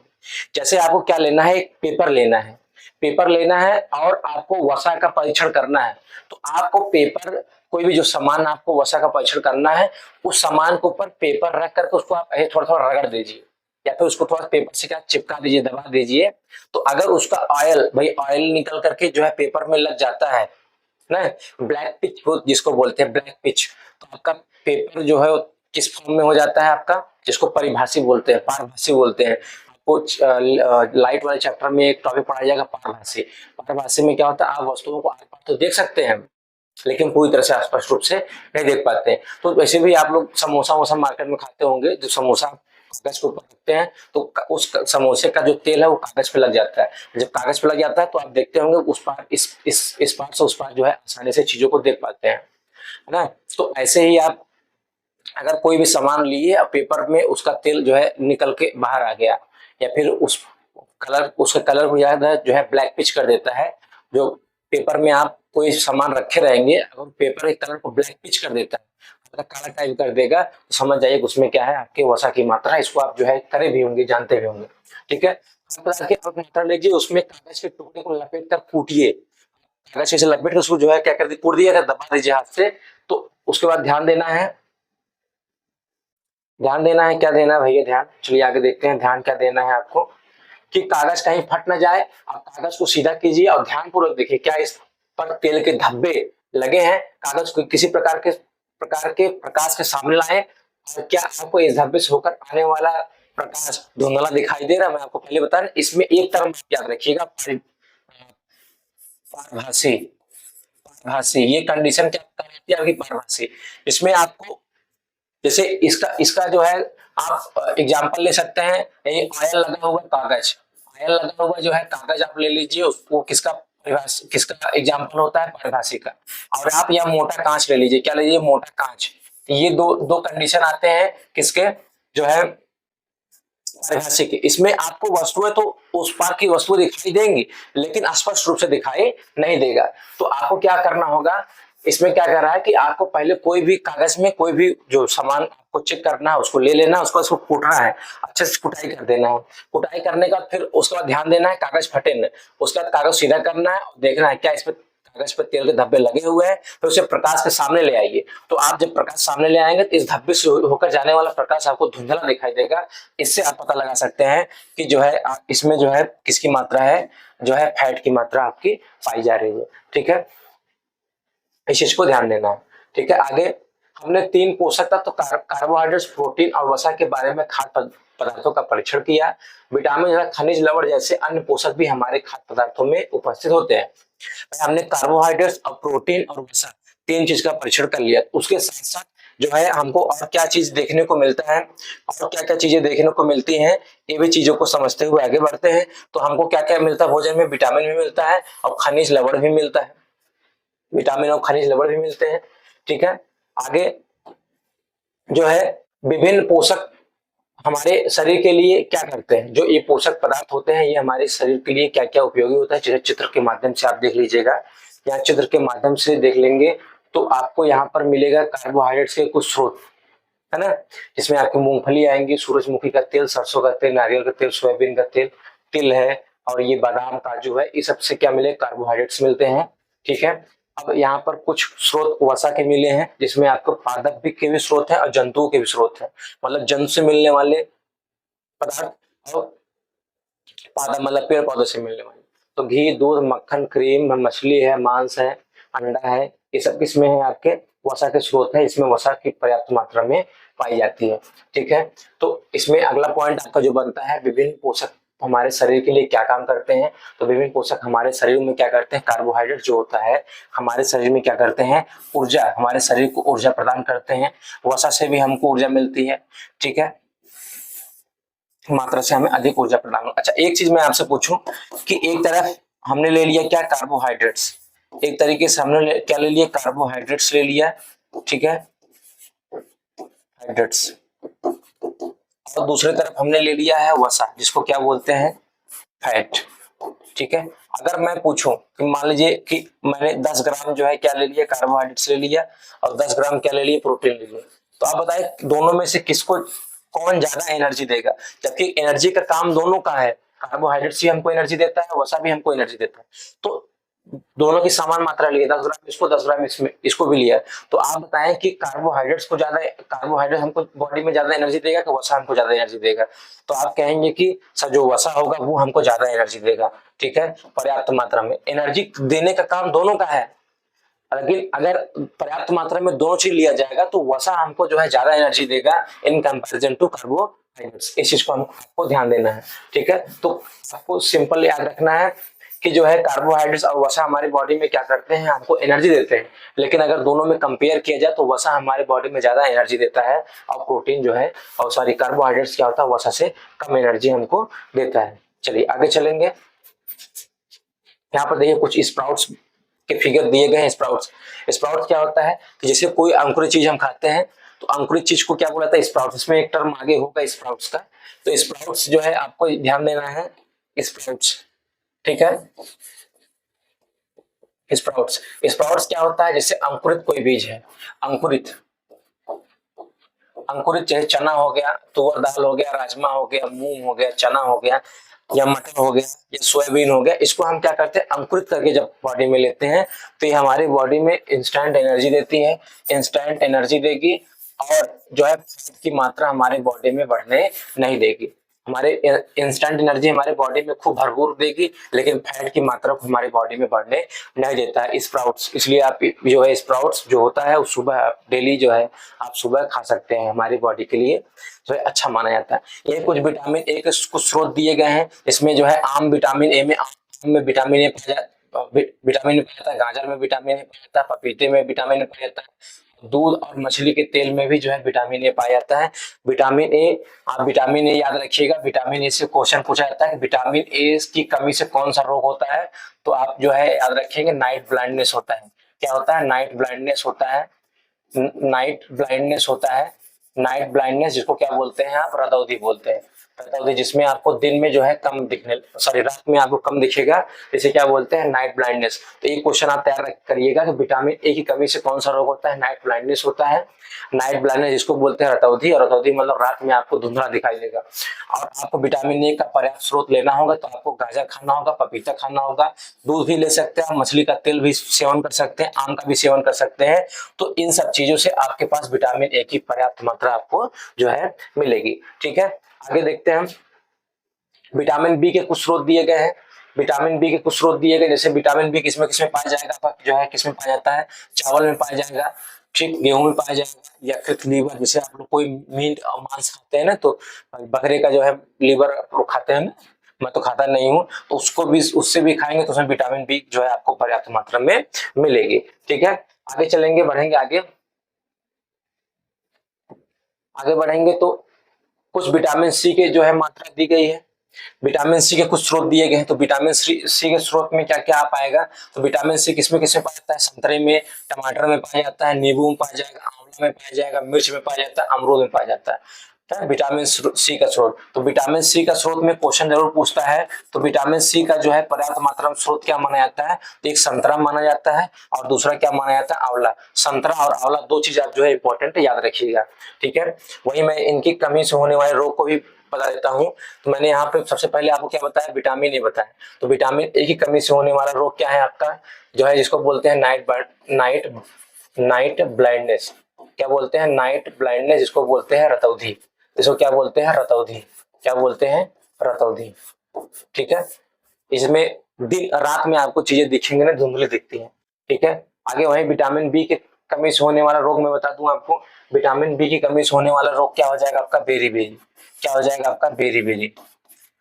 जैसे आपको क्या लेना है, एक पेपर लेना है, पेपर लेना है और आपको वसा का परीक्षण करना है। तो आपको पेपर, कोई भी जो सामान आपको वसा का परीक्षण करना है, उस सामान के ऊपर पेपर रख करके उसको आप थोड़ा थोड़ा रगड़ दीजिए, या फिर उसको थोड़ा पेपर से क्या चिपका दीजिए, दबा दीजिए। तो अगर उसका ऑयल, भाई ऑयल निकल करके जो है पेपर में लग जाता है ना, ब्लैक पिच जिसको बोलते हैं ब्लैक पिच, तो आपका पेपर जो है किस फॉर्म में हो जाता है आपका, जिसको परिभाषी बोलते हैं, पारभासी बोलते हैं। कुछ लाइट वाले चैप्टर में एक टॉपिक पढ़ाया जाएगा पारभासी। पारभासी में क्या होता है, आप वस्तुओं को आर पार तो देख सकते हैं लेकिन पूरी तरह से स्पष्ट रूप से नहीं देख पाते हैं। तो वैसे भी आप लोग समोसा वोसा मार्केट में खाते होंगे, जो समोसा कागज के ऊपर रखते हैं तो उस समोसे का जो तेल है वो कागज पे लग जाता है। जब कागज पे लग जाता है तो आप देखते होंगे उस पार इस पार से उस पार जो है आसानी से चीजों को देख पाते हैं, है ना। तो ऐसे ही आप अगर कोई भी सामान लिए और पेपर में उसका तेल जो है निकल के बाहर आ गया, या फिर उस कलर, उसका कलर को ज्यादा जो है ब्लैक पिच कर देता है, जो पेपर में आप कोई सामान रखे रहेंगे अगर पेपर के कलर को ब्लैक पिच कर देता है, अगर काला टाइप कर देगा तो समझ जाइए उसमें क्या है, आपके वसा की मात्रा। इसको आप जो है करे भी होंगे, जानते भी होंगे। ठीक है, आप मात्रा लीजिए, उसमें कागज के टुकड़े को लपेट कर कूटिए, कागज से लपेट कर उसको जो है क्या कर कूट दिया, दबा दीजिए हाथ से। तो उसके बाद ध्यान देना है, ध्यान देना है, क्या देना है भैया ध्यान, चलिए आगे देखते हैं ध्यान क्या देना है आपको, कि कागज कहीं फट ना जाए। आप कागज को सीधा कीजिए और ध्यानपूर्वक देखिए क्या इस पर तेल के धब्बे लगे हैं, कागज को किसी प्रकार के प्रकाश के सामने लाएं, और क्या आपको इस धब्बे से होकर आने वाला प्रकाश धुंधला दिखाई दे रहा है। मैं आपको पहले बता रहा, इसमें एक टर्म याद रखिएगा, पारभासी। पारभासी ये कंडीशन क्या कहती है आपकी, पारभासी। इसमें आपको जैसे इसका जो है आप एग्जाम्पल ले सकते हैं, ये ऑयल लगा हुआ कागज, ऑयल लगा हुआ जो है कागज आप ले लीजिए, उसको किसका एग्जाम्पल होता है, पारभासी का। और आप यह मोटा कांच ले लीजिए, क्या लीजिए, मोटा कांच। ये दो दो कंडीशन आते हैं किसके, जो है परिभाषिक के। इसमें आपको वस्तुएं तो उस पार की वस्तु दिखाई देंगी लेकिन स्पष्ट रूप से दिखाई नहीं देगा। तो आपको क्या करना होगा, इसमें क्या कर रहा है कि आपको पहले कोई भी कागज में कोई भी जो सामान आपको चेक करना है उसको ले लेना है, उसको कूटना है, अच्छे से कुटाई कर देना है। कुटाई करने का फिर उसके बाद ध्यान देना है कागज फटे न, उसके बाद कागज सीधा करना है और देखना है क्या इसमें कागज पर तेल के धब्बे लगे हुए हैं, फिर उसे प्रकाश के सामने ले आइए। तो आप जब प्रकाश सामने ले आएंगे तो इस धब्बे से होकर जाने वाला प्रकाश आपको धुंधला दिखाई देगा। इससे आप पता लगा सकते हैं कि जो है इसमें जो है किसकी मात्रा है, जो है फैट की मात्रा आपकी पाई जा रही है। ठीक है, इस चीज को ध्यान देना है। ठीक है, आगे हमने 3 पोषक तत्व कार्बोहाइड्रेट्स, प्रोटीन और वसा के बारे में खाद्य पदार्थों का परीक्षण किया। विटामिन, खनिज, लवण जैसे अन्य पोषक भी हमारे खाद्य पदार्थों में उपस्थित होते हैं। हमने कार्बोहाइड्रेट्स और प्रोटीन और वसा 3 चीज का परीक्षण कर लिया। उसके साथ साथ जो है हमको और क्या चीज देखने को मिलता है, और क्या क्या चीजें देखने को मिलती हैं, ये भी चीजों को समझते हुए आगे बढ़ते हैं। तो हमको क्या क्या मिलता है भोजन में, विटामिन भी मिलता है और खनिज लवण भी मिलता है, विटामिन और खनिज लवण भी मिलते हैं। ठीक है, आगे जो है विभिन्न पोषक हमारे शरीर के लिए क्या करते हैं, जो ये पोषक पदार्थ होते हैं ये हमारे शरीर के लिए क्या क्या उपयोगी होता है, चित्र के माध्यम से आप देख लीजिएगा, या चित्र के माध्यम से देख लेंगे तो आपको यहाँ पर मिलेगा कार्बोहाइड्रेट्स के कुछ स्रोत, है ना, जिसमें आपकी मूंगफली आएंगी, सूरजमुखी का तेल, सरसों का तेल, नारियल का तेल, सोयाबीन का तेल, तिल है, और ये बादाम काजू है, इस सब से क्या मिले, कार्बोहाइड्रेट्स मिलते हैं। ठीक है, अब यहाँ पर कुछ स्रोत वसा के मिले हैं, जिसमें आपको पादप भी के भी स्रोत है और जंतुओं के भी स्रोत है, मतलब जंतु से मिलने वाले पदार्थ और पादप मतलब पेड़ पौधों से मिलने वाले। तो घी, दूध, मक्खन, क्रीम, मछली है, मांस है, अंडा है, ये सब किसमें है, आपके वसा के स्रोत है, इसमें वसा की पर्याप्त मात्रा में पाई जाती है। ठीक है, तो इसमें अगला पॉइंट आपका जो बनता है, विभिन्न पोषक हमारे शरीर के लिए क्या काम करते हैं। तो विभिन्न पोषक हमारे शरीर में क्या करते हैं, कार्बोहाइड्रेट जो होता है हमारे शरीर में क्या करते हैं, ऊर्जा, हमारे शरीर को ऊर्जा प्रदान करते हैं, वसा से भी हमको ऊर्जा मिलती है। ठीक है, मात्रा से हमें अधिक ऊर्जा प्रदान। अच्छा, एक चीज मैं आपसे पूछूं कि एक तरफ हमने ले लिया क्या, कार्बोहाइड्रेट्स, एक तरीके से हमने क्या ले लिया, कार्बोहाइड्रेट्स ले लिया। ठीक है, हाइड्रेट्स, और दूसरी तरफ हमने ले लिया है वसा, जिसको क्या बोलते हैं, फैट। ठीक है, अगर मैं पूछूं कि मान लीजिए कि मैंने 10 ग्राम जो है क्या ले लिया, कार्बोहाइड्रेट्स ले लिया, और 10 ग्राम क्या ले लिया, प्रोटीन ले लिया, तो आप बताएं दोनों में से किसको, कौन ज्यादा एनर्जी देगा, जबकि एनर्जी का काम दोनों का है, कार्बोहाइड्रेट्स भी हमको एनर्जी देता है, वसा भी हमको एनर्जी देता है, तो दोनों की समान मात्रा लिए, 10 ग्राम इसको, 10 ग्राम इसमें, इसको भी लिया, तो आप बताएं कि कार्बोहाइड्रेट्स को ज्यादा, कार्बोहाइड्रेट हमको बॉडी में ज्यादा एनर्जी देगा कि वसा हमको ज्यादा एनर्जी देगा, तो आप कहेंगे कि सर जो वसा होगा वो हमको ज्यादा एनर्जी देगा। ठीक है, पर्याप्त मात्रा में एनर्जी देने का काम दोनों का है, लेकिन अगर पर्याप्त मात्रा में दोनों चीज लिया जाएगा तो वसा हमको जो है ज्यादा एनर्जी देगा इन कंपैरिजन टू कार्बोहाइड्रेट्स, इस चीज को आपको ध्यान देना है। ठीक है, तो आपको सिंपल याद रखना है कि जो है कार्बोहाइड्रेट्स और वसा हमारी बॉडी में क्या करते हैं, हमको एनर्जी देते हैं, लेकिन अगर दोनों में कंपेयर किया जाए तो वसा हमारे बॉडी में ज्यादा एनर्जी देता है, और प्रोटीन जो है, और सॉरी कार्बोहाइड्रेट्स क्या होता है, वसा से कम एनर्जी हमको देता है। चलिए आगे चलेंगे, यहाँ पर देखिए कुछ स्प्राउट्स के फिगर दिए गए हैं। स्प्राउट्स, स्प्राउट्स क्या होता है कि जैसे कोई अंकुरित चीज हम खाते हैं तो अंकुरित चीज को क्या बोला जाता है, स्प्राउट्स, इसमें एक टर्म आगे होगा स्प्राउट्स का, तो स्प्राउट्स जो है आपको ध्यान देना है, स्प्राउट्स। ठीक है, स्प्राउट्स, स्प्राउट्स क्या होता है, जैसे अंकुरित कोई बीज है, अंकुरित, अंकुरित चाहे चना हो गया, तुअर दाल हो गया, राजमा हो गया, मूंग हो गया, चना हो गया, या मटर हो गया, या सोयाबीन हो गया, इसको हम क्या करते हैं, अंकुरित करके जब बॉडी में लेते हैं तो ये हमारी बॉडी में इंस्टेंट एनर्जी देती है, इंस्टेंट एनर्जी देगी, और जो है फैट की मात्रा हमारे बॉडी में बढ़ने नहीं देगी। हमारे इंस्टेंट एनर्जी हमारे बॉडी में खूब भरपूर देगी, लेकिन फैट की मात्रा को हमारी बॉडी में बढ़ने नहीं देता है स्प्राउट्स। इसलिए आप जो है स्प्राउट्स जो होता है वो सुबह डेली जो है आप सुबह खा सकते हैं, हमारी बॉडी के लिए जो है अच्छा माना जाता है। ये कुछ विटामिन ए के कुछ स्रोत दिए गए हैं, इसमें जो है आम विटामिन ए में, आम में विटामिन ए पाया जाता है, गाजर में विटामिन ए पाया जाता है, पपीते में विटामिन ए पाया जाता है, दूध और मछली के तेल में भी जो है विटामिन ए पाया जाता है। विटामिन ए, आप विटामिन ए याद रखिएगा, विटामिन ए से क्वेश्चन पूछा जाता है कि विटामिन ए की कमी से कौन सा रोग होता है, तो आप जो है याद रखेंगे नाइट ब्लाइंडनेस होता है। क्या होता है, नाइट ब्लाइंडनेस होता है, नाइट ब्लाइंडनेस होता है, नाइट ब्लाइंडनेस जिसको क्या बोलते हैं आप, रतौंधी बोलते हैं, रतौंधी, जिसमें आपको दिन में जो है कम दिखने, सॉरी रात में आपको कम दिखेगा, इसे क्या बोलते हैं, नाइट ब्लाइंडनेस। तो ये क्वेश्चन आप तैयार करिएगा कि विटामिन ए की कमी से कौन सा रोग होता है, नाइट ब्लाइंडनेस होता है। नाइट ब्लाइंडनेस जिसको बोलते हैं रतौंधी, और रतौंधी मतलब रात में आपको धुंधला दिखाई देगा। और आपको विटामिन ए का पर्याप्त स्रोत लेना होगा तो आपको गाजर खाना होगा, पपीता खाना होगा, दूध भी ले सकते हैं, मछली का तेल भी सेवन कर सकते हैं, आम का भी सेवन कर सकते हैं। तो इन सब चीजों से आपके पास विटामिन ए की पर्याप्त मात्रा आपको जो है मिलेगी। ठीक है, आगे देखते हैं, विटामिन बी के कुछ स्रोत दिए गए हैं, विटामिन बी के कुछ स्रोत दिए गए, जैसे विटामिन बी किसमें किसमें पाया जाएगा, जो है किसमें पाया जाता है, चावल में पाया जाएगा, ठीक, गेहूं में पाया जाएगा, या फिर लीवर, जैसे आप लोग कोई मीट और मांस खाते हैं ना, तो बकरे का जो है लीवर आप लोग खाते हैं ना, मैं तो खाता नहीं हूँ, तो उसको भी, उससे भी खाएंगे तो उसमें विटामिन बी जो है आपको पर्याप्त मात्रा में मिलेगी। ठीक है, आगे चलेंगे, बढ़ेंगे आगे, आगे बढ़ेंगे तो कुछ विटामिन सी के जो है मात्रा दी गई है, विटामिन सी के कुछ स्रोत दिए गए हैं। तो विटामिन सी के स्रोत में क्या क्या पाएगा, तो विटामिन सी किसमें किसमें पाया जाता है, संतरे में, टमाटर में पाया जाता है, नींबू में पाया जाएगा, आंवला में पाया जाएगा, मिर्च में पाया जाता है, अमरूद में पाया जाता है। विटामिन सी का स्रोत। तो विटामिन सी का स्रोत में क्वेश्चन जरूर पूछता है। तो विटामिन सी का जो है पर्याप्त मात्रा में स्रोत क्या माना जाता है? तो एक संतरा माना जाता है और दूसरा क्या माना जाता है? आंवला। संतरा और आंवला दो चीज आप जो है इंपॉर्टेंट याद रखिएगा, ठीक है। वही मैं इनकी कमी से होने वाले रोग को भी बता देता हूँ। तो मैंने यहाँ पे सबसे पहले आपको क्या बताया? विटामिन ए बताया। तो विटामिन ए की कमी से होने वाला रोग क्या है आपका? जो है जिसको बोलते हैं नाइट ब्लाइंडनेस। क्या बोलते हैं? नाइट ब्लाइंडनेस, जिसको बोलते हैं रतौंधी। इसको क्या बोलते हैं? रतौंधी। क्या बोलते हैं? रतौंधी, ठीक है। इसमें दिन रात में आपको चीजें दिखेंगे ना, धुंधली दिखती हैं, ठीक है। आगे वही विटामिन बी की कमी से होने वाला रोग मैं बता दूं आपको। विटामिन बी की कमी से होने वाला रोग क्या हो जाएगा आपका? बेरी। क्या हो जाएगा आपका? बेरी।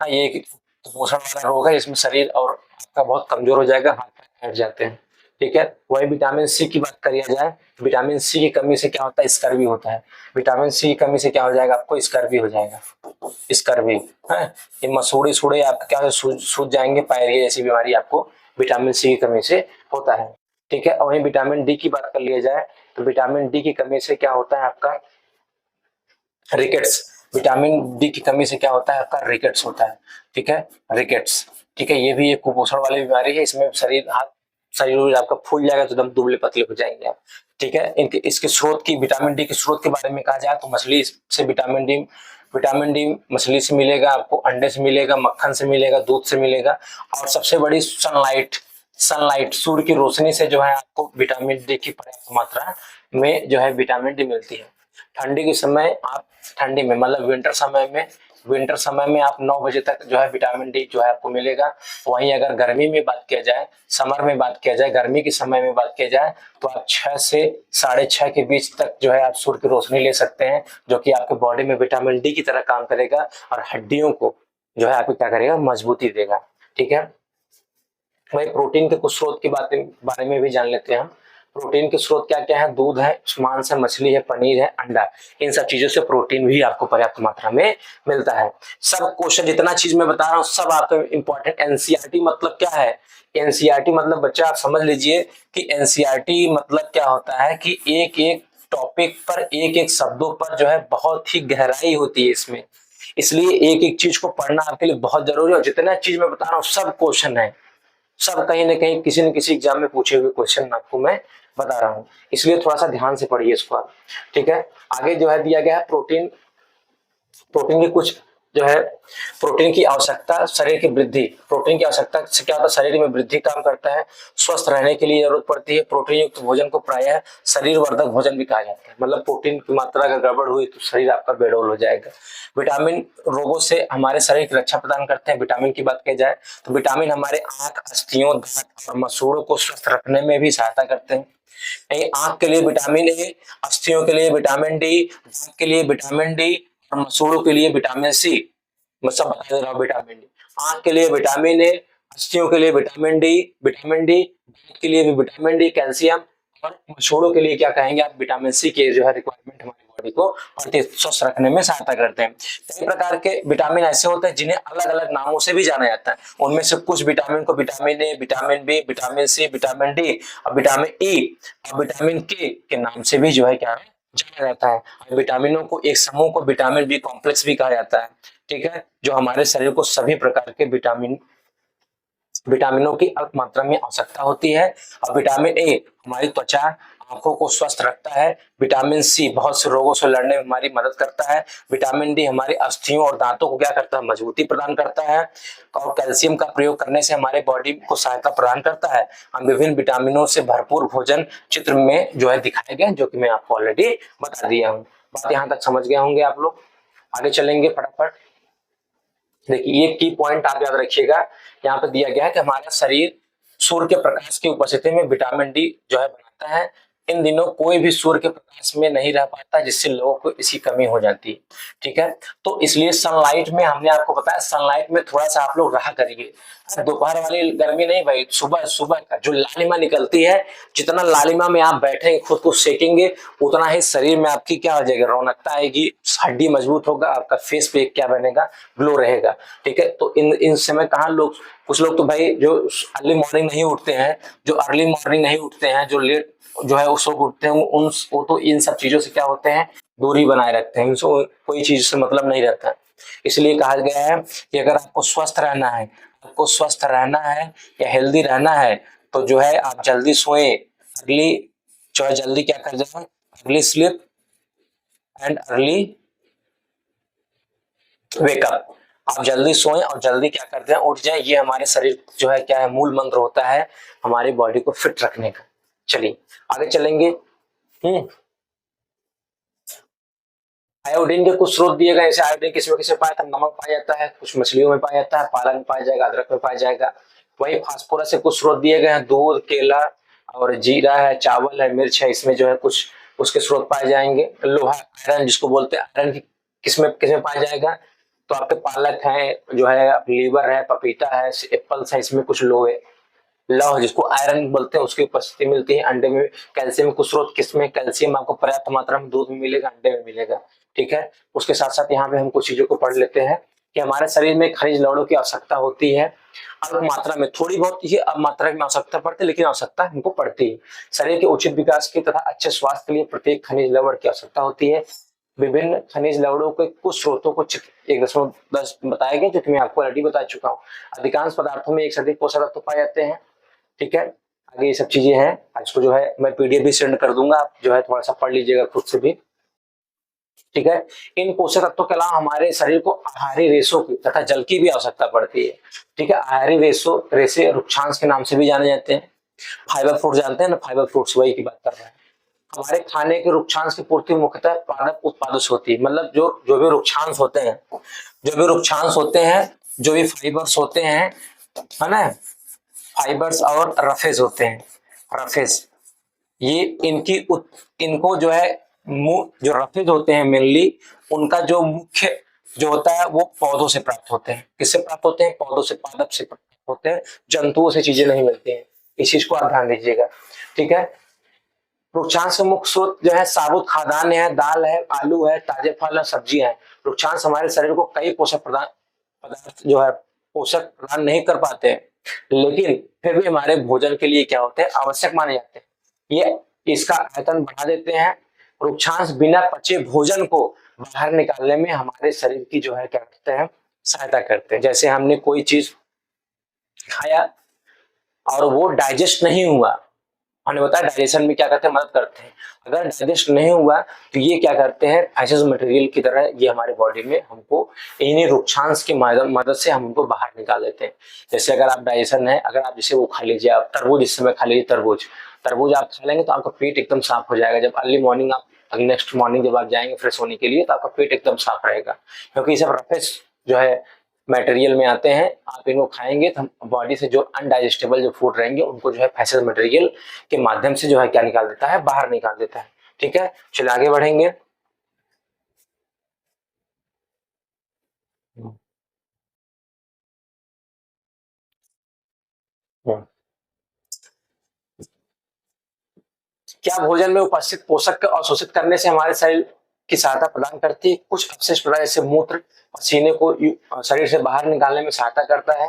हाँ, ये एक कुपोषण वाला रोग है, इसमें शरीर और आपका बहुत कमजोर हो जाएगा, हाथ पैर हट जाते हैं, ठीक है। वही विटामिन सी की बात करिए जाए, विटामिन सी की कमी से क्या होता है? स्कर्वी होता है। विटामिन सी की कमी से क्या हो जाएगा आपको? स्कर्वी हो जाएगा। स्कर्वी है, ये मसूड़े सूड़े आपके क्या सूज जाएंगे, पायरिया जैसी बीमारी आपको विटामिन सी की कमी से होता है, ठीक है। और वही विटामिन डी की बात कर लिया जाए तो विटामिन डी की कमी से क्या होता है आपका? रिकेट्स। विटामिन डी की कमी से क्या होता है आपका? रिकेट्स होता है, ठीक है। रिकेट्स, ठीक है। ये भी एक कुपोषण वाली बीमारी है, इसमें शरीर आपका फूल जाएगा तो एकदम दुबले पतले हो जाएंगे आप, ठीक है। इनके इसके स्रोत की, विटामिन डी के स्रोत के बारे में कहा जाए तो मछली से विटामिन डी मछली से मिलेगा आपको, अंडे से मिलेगा, मक्खन से मिलेगा, दूध से मिलेगा। और सबसे बड़ी सनलाइट सूर्य की रोशनी से जो है आपको विटामिन डी की पर्याप्त मात्रा में जो है विटामिन डी मिलती है। ठंडी के समय आप, ठंडी में मतलब विंटर समय में आप 9 बजे तक जो है विटामिन डी जो है आपको मिलेगा। वहीं अगर गर्मी में बात किया जाए, समर में बात किया जाए, गर्मी के समय में बात किया जाए तो आप 6 से 6:30 के बीच तक जो है आप सूर्य की रोशनी ले सकते हैं, जो कि आपके बॉडी में विटामिन डी की तरह काम करेगा और हड्डियों को जो है आपको क्या करेगा? मजबूती देगा, ठीक है। वही प्रोटीन के कुछ स्रोत के बारे में भी जान लेते हैं हम। प्रोटीन के स्रोत क्या क्या है? दूध है, मांस है, मछली है, पनीर है, अंडा। इन सब चीजों से प्रोटीन भी आपको पर्याप्त मात्रा में मिलता है। सब क्वेश्चन जितना चीज मैं बता रहा हूँ सब आपको इंपॉर्टेंट। एनसीईआरटी मतलब क्या है? एनसीईआरटी मतलब बच्चा आप समझ लीजिए कि एनसीईआरटी मतलब क्या होता है कि एक एक टॉपिक पर, एक एक शब्दों पर जो है बहुत ही गहराई होती है इसमें, इसलिए एक एक चीज को पढ़ना आपके लिए बहुत जरूरी है। और जितना चीज मैं बता रहा हूँ सब क्वेश्चन है, सब कहीं ना कहीं किसी न किसी एग्जाम में पूछे हुए क्वेश्चन आपको मैं बता रहा हूं, इसलिए थोड़ा सा ध्यान से पढ़िए इसको आप, ठीक है। आगे जो है दिया गया है प्रोटीन की कुछ जो है, प्रोटीन की आवश्यकता, शरीर की वृद्धि। प्रोटीन की आवश्यकता से क्या होता है? शरीर में वृद्धि काम करता है, स्वस्थ रहने के लिए जरूरत पड़ती है। प्रोटीन युक्त भोजन को प्रायः शरीर वर्धक भोजन भी कहा जाता है। मतलब प्रोटीन की मात्रा अगर गड़बड़ हुई तो शरीर आपका बेडौल हो जाएगा। विटामिन रोगों से हमारे शरीर की रक्षा प्रदान करते हैं। विटामिन की बात की जाए तो विटामिन हमारे आंख, अस्थियों, दांत और मसूड़ों को स्वस्थ रखने में भी सहायता करते हैं। आंख के लिए विटामिन ए, अस्थियों के लिए विटामिन डी, दांत के लिए विटामिन डी और मसूड़ों के लिए विटामिन सी। मैं सब बता दे रहा हूँ। विटामिन डी, आंख के लिए विटामिन ए, अस्थियों के लिए विटामिन डी, दांत के लिए भी विटामिन डी, कैल्शियम, और मसूड़ों के लिए क्या कहेंगे आप? विटामिन सी के जो है रिक्वायरमेंट हमारी बॉडी को प्रति स्वस्थ रखने में सहायता करते हैं। कई प्रकार के विटामिन ऐसे होते हैं जिन्हें अलग अलग नामों से भी जाना जाता है। उनमें से कुछ विटामिन को vitamin A, vitamin B, vitamin C, vitamin D और विटामिन ई और विटामिन के नाम से भी जो है क्या जाना जाता है। और विटामिनों को एक समूह को विटामिन बी कॉम्प्लेक्स भी कहा जाता है, ठीक है, जो हमारे शरीर को सभी प्रकार के विटामिनों की अल्प मात्रा में आवश्यकता होती है। और विटामिन ए हमारी त्वचा, आंखों को स्वस्थ रखता है। विटामिन सी बहुत से रोगों से लड़ने में हमारी मदद करता है। विटामिन डी हमारी अस्थियों और दांतों को क्या करता है? मजबूती प्रदान करता है। और कैल्शियम का प्रयोग करने से हमारे बॉडी को सहायता प्रदान करता है। हम विभिन्न विटामिनों से भरपूर भोजन चित्र में जो है दिखाए गए, जो कि मैं आपको ऑलरेडी बता दिया हूँ। बात यहाँ तक समझ गए होंगे आप लोग। आगे चलेंगे फटाफट। देखिए ये की पॉइंट आप याद रखिएगा, यहाँ पे दिया गया है कि हमारा शरीर सूर्य के प्रकाश की उपस्थिति में विटामिन डी जो है बनाता है। इन दिनों कोई भी सूर्य के प्रकाश में नहीं रह पाता, जिससे लोगों को इसकी कमी हो जाती है, ठीक है। तो इसलिए सनलाइट में हमने आपको बताया, सनलाइट में थोड़ा सा आप लोग रहा करिए। दोपहर वाली गर्मी नहीं भाई, सुबह का जो लालिमा निकलती है, जितना लालिमा में आप बैठेंगे, खुद को सेकेंगे, उतना ही शरीर में आपकी क्या हो जाएगी? रौनकता आएगी, हड्डी मजबूत होगा, आपका फेस पे क्या बनेगा? ग्लो रहेगा, ठीक है। तो इन समय कहाँ लोग, कुछ लोग तो भाई जो अर्ली मॉर्निंग नहीं उठते हैं, जो लेट जो है वो सो उठते हैं, वो तो इन सब चीजों से क्या होते हैं? दूरी बनाए रखते हैं, उनको कोई चीज से मतलब नहीं रहता है। इसलिए कहा गया है कि अगर आपको स्वस्थ रहना है, आपको स्वस्थ रहना है या हेल्दी रहना है, तो जो है आप जल्दी सोएं, अर्ली जो है जल्दी क्या कर जाए, early sleep and early wake up. आप जल्दी सोएं और जल्दी क्या करते हैं, उठ जाएं। ये हमारे शरीर जो है क्या है, मूल मंत्र होता है हमारी बॉडी को फिट रखने का। चलिए आगे चलेंगे। आयोडीन के कुछ स्रोत दिए गए, जैसे आयोडीन किसमें किसमें पाया था, नमक पाया जाता है, कुछ मछलियों में पाया जाता है, पालक में पाया जाएगा, अदरक में पाया जाएगा। वही फास्फोरस से कुछ स्रोत दिए गए हैं, दूध, केला और जीरा है, चावल है, मिर्च है, इसमें जो है कुछ उसके स्रोत पाए जाएंगे। लोहा, आयरन जिसको बोलते हैं, आयरन किसमें किसमें पाया जाएगा, तो आपके पालक है, जो है लीवर है, पपीता है, एप्पल्स है, इसमें कुछ लोहे लौह जिसको आयरन बोलते हैं उसकी उपस्थिति मिलती है। अंडे में कैल्शियम कुछ स्रोत, किसमें कैल्शियम आपको पर्याप्त मात्रा में दूध में मिलेगा, अंडे में मिलेगा। ठीक है, उसके साथ साथ यहाँ पे हम कुछ चीजों को पढ़ लेते हैं कि हमारे शरीर में खनिज लवणों की आवश्यकता होती है अल्प मात्रा में, थोड़ी बहुत ही अब मात्रा में आवश्यकता पड़ती है, लेकिन आवश्यकता हमको पड़ती है। शरीर के उचित विकास की तथा अच्छे स्वास्थ्य के लिए प्रत्येक खनिज लवण की आवश्यकता होती है। विभिन्न खनिज लवणों के कुछ स्रोतों को 1.10 बताया गया, जो कि मैं आपको ऑलरेडी बता चुका हूँ। अधिकांश पदार्थों में एक से अधिक पोषक तत्व पाए जाते हैं। ठीक है, आगे ये सब चीजें हैं, इसको जो है मैं पीडीएफ भी सेंड कर दूंगा, आप जो है थोड़ा सा पढ़ लीजिएगा खुद से भी। ठीक है, इन पोषक तत्वों के अलावा हमारे शरीर को आहारी रेशों की तथा जल की भी आवश्यकता पड़ती है। ठीक है, आहारी रेशे रुक्षांश के नाम से भी जाने जाते हैं। फाइबर फ्रूट जानते हैं ना, फाइबर फ्रूट्स, वही की बात कर रहे हैं। हमारे खाने के रुक्षांश की पूर्ति मुख्यतः पादप उत्पादों से होती है, मतलब जो भी रुक्षांश होते हैं, जो भी रुक्षांश होते हैं, जो भी फाइबर्स होते हैं, है ना, फाइबर्स और रफेज होते हैं, रफेज, ये इनको जो है जो रफेज होते हैं मेनली, उनका जो मुख्य जो होता है वो पौधों से प्राप्त होते हैं। किससे प्राप्त होते हैं, पौधों से, पादप से प्राप्त होते हैं, जंतुओं से चीजें नहीं मिलती हैं। इस चीज को आप ध्यान दीजिएगा। ठीक है, रुक्षांश के मुख्य स्रोत जो है साबुत खाद्यान्न है, दाल है, आलू है, ताजे फल और सब्जियां हैं। रुक्षांश हमारे शरीर को कई पोषक पदार्थ जो है पोषक प्रदान नहीं कर पाते हैं, लेकिन फिर भी हमारे भोजन के लिए क्या होते हैं, आवश्यक माने जाते हैं। ये इसका आयतन बढ़ा देते हैं। रुक्षांश बिना पचे भोजन को बाहर निकालने में हमारे शरीर की जो है क्या करते हैं, सहायता करते हैं। जैसे हमने कोई चीज खाया और वो डाइजेस्ट नहीं हुआ, हमने बताया डाइजेशन में क्या करते हैं, मदद करते हैं। अगर डाइजेस्ट नहीं हुआ तो ये क्या करते हैं, ऐसे मटेरियल की तरह ये हमारे बॉडी में हमको इन्हीं रुक्षांश की मदद से हम उनको बाहर निकाल देते हैं। जैसे अगर आप डाइजेशन है, अगर आप जैसे वो खा लीजिए, आप तरबूज इस समय खा लीजिए, तरबूज आप खा लेंगे तो आपका पेट एकदम साफ हो जाएगा। जब अर्ली मॉर्निंग आप नेक्स्ट मॉर्निंग जब आप जाएंगे फ्रेश होने के लिए, तो आपका पेट एकदम साफ रहेगा, क्योंकि ये सब रफेज जो है मटेरियल में आते हैं। आप इनको खाएंगे तो बॉडी से जो अनडाइजेस्टेबल जो फूड रहेंगे उनको जो है फैसेज मटेरियल के माध्यम से जो है क्या निकाल देता है, बाहर निकाल देता है। ठीक है, चलिए आगे बढ़ेंगे। क्या भोजन में उपस्थित पोषक को अवशोषित करने से हमारे शरीर की सहायता प्रदान करती है? कुछ अपशिष्ट पदार्थ जैसे मूत्र पसीने को शरीर से बाहर निकालने में सहायता करता है।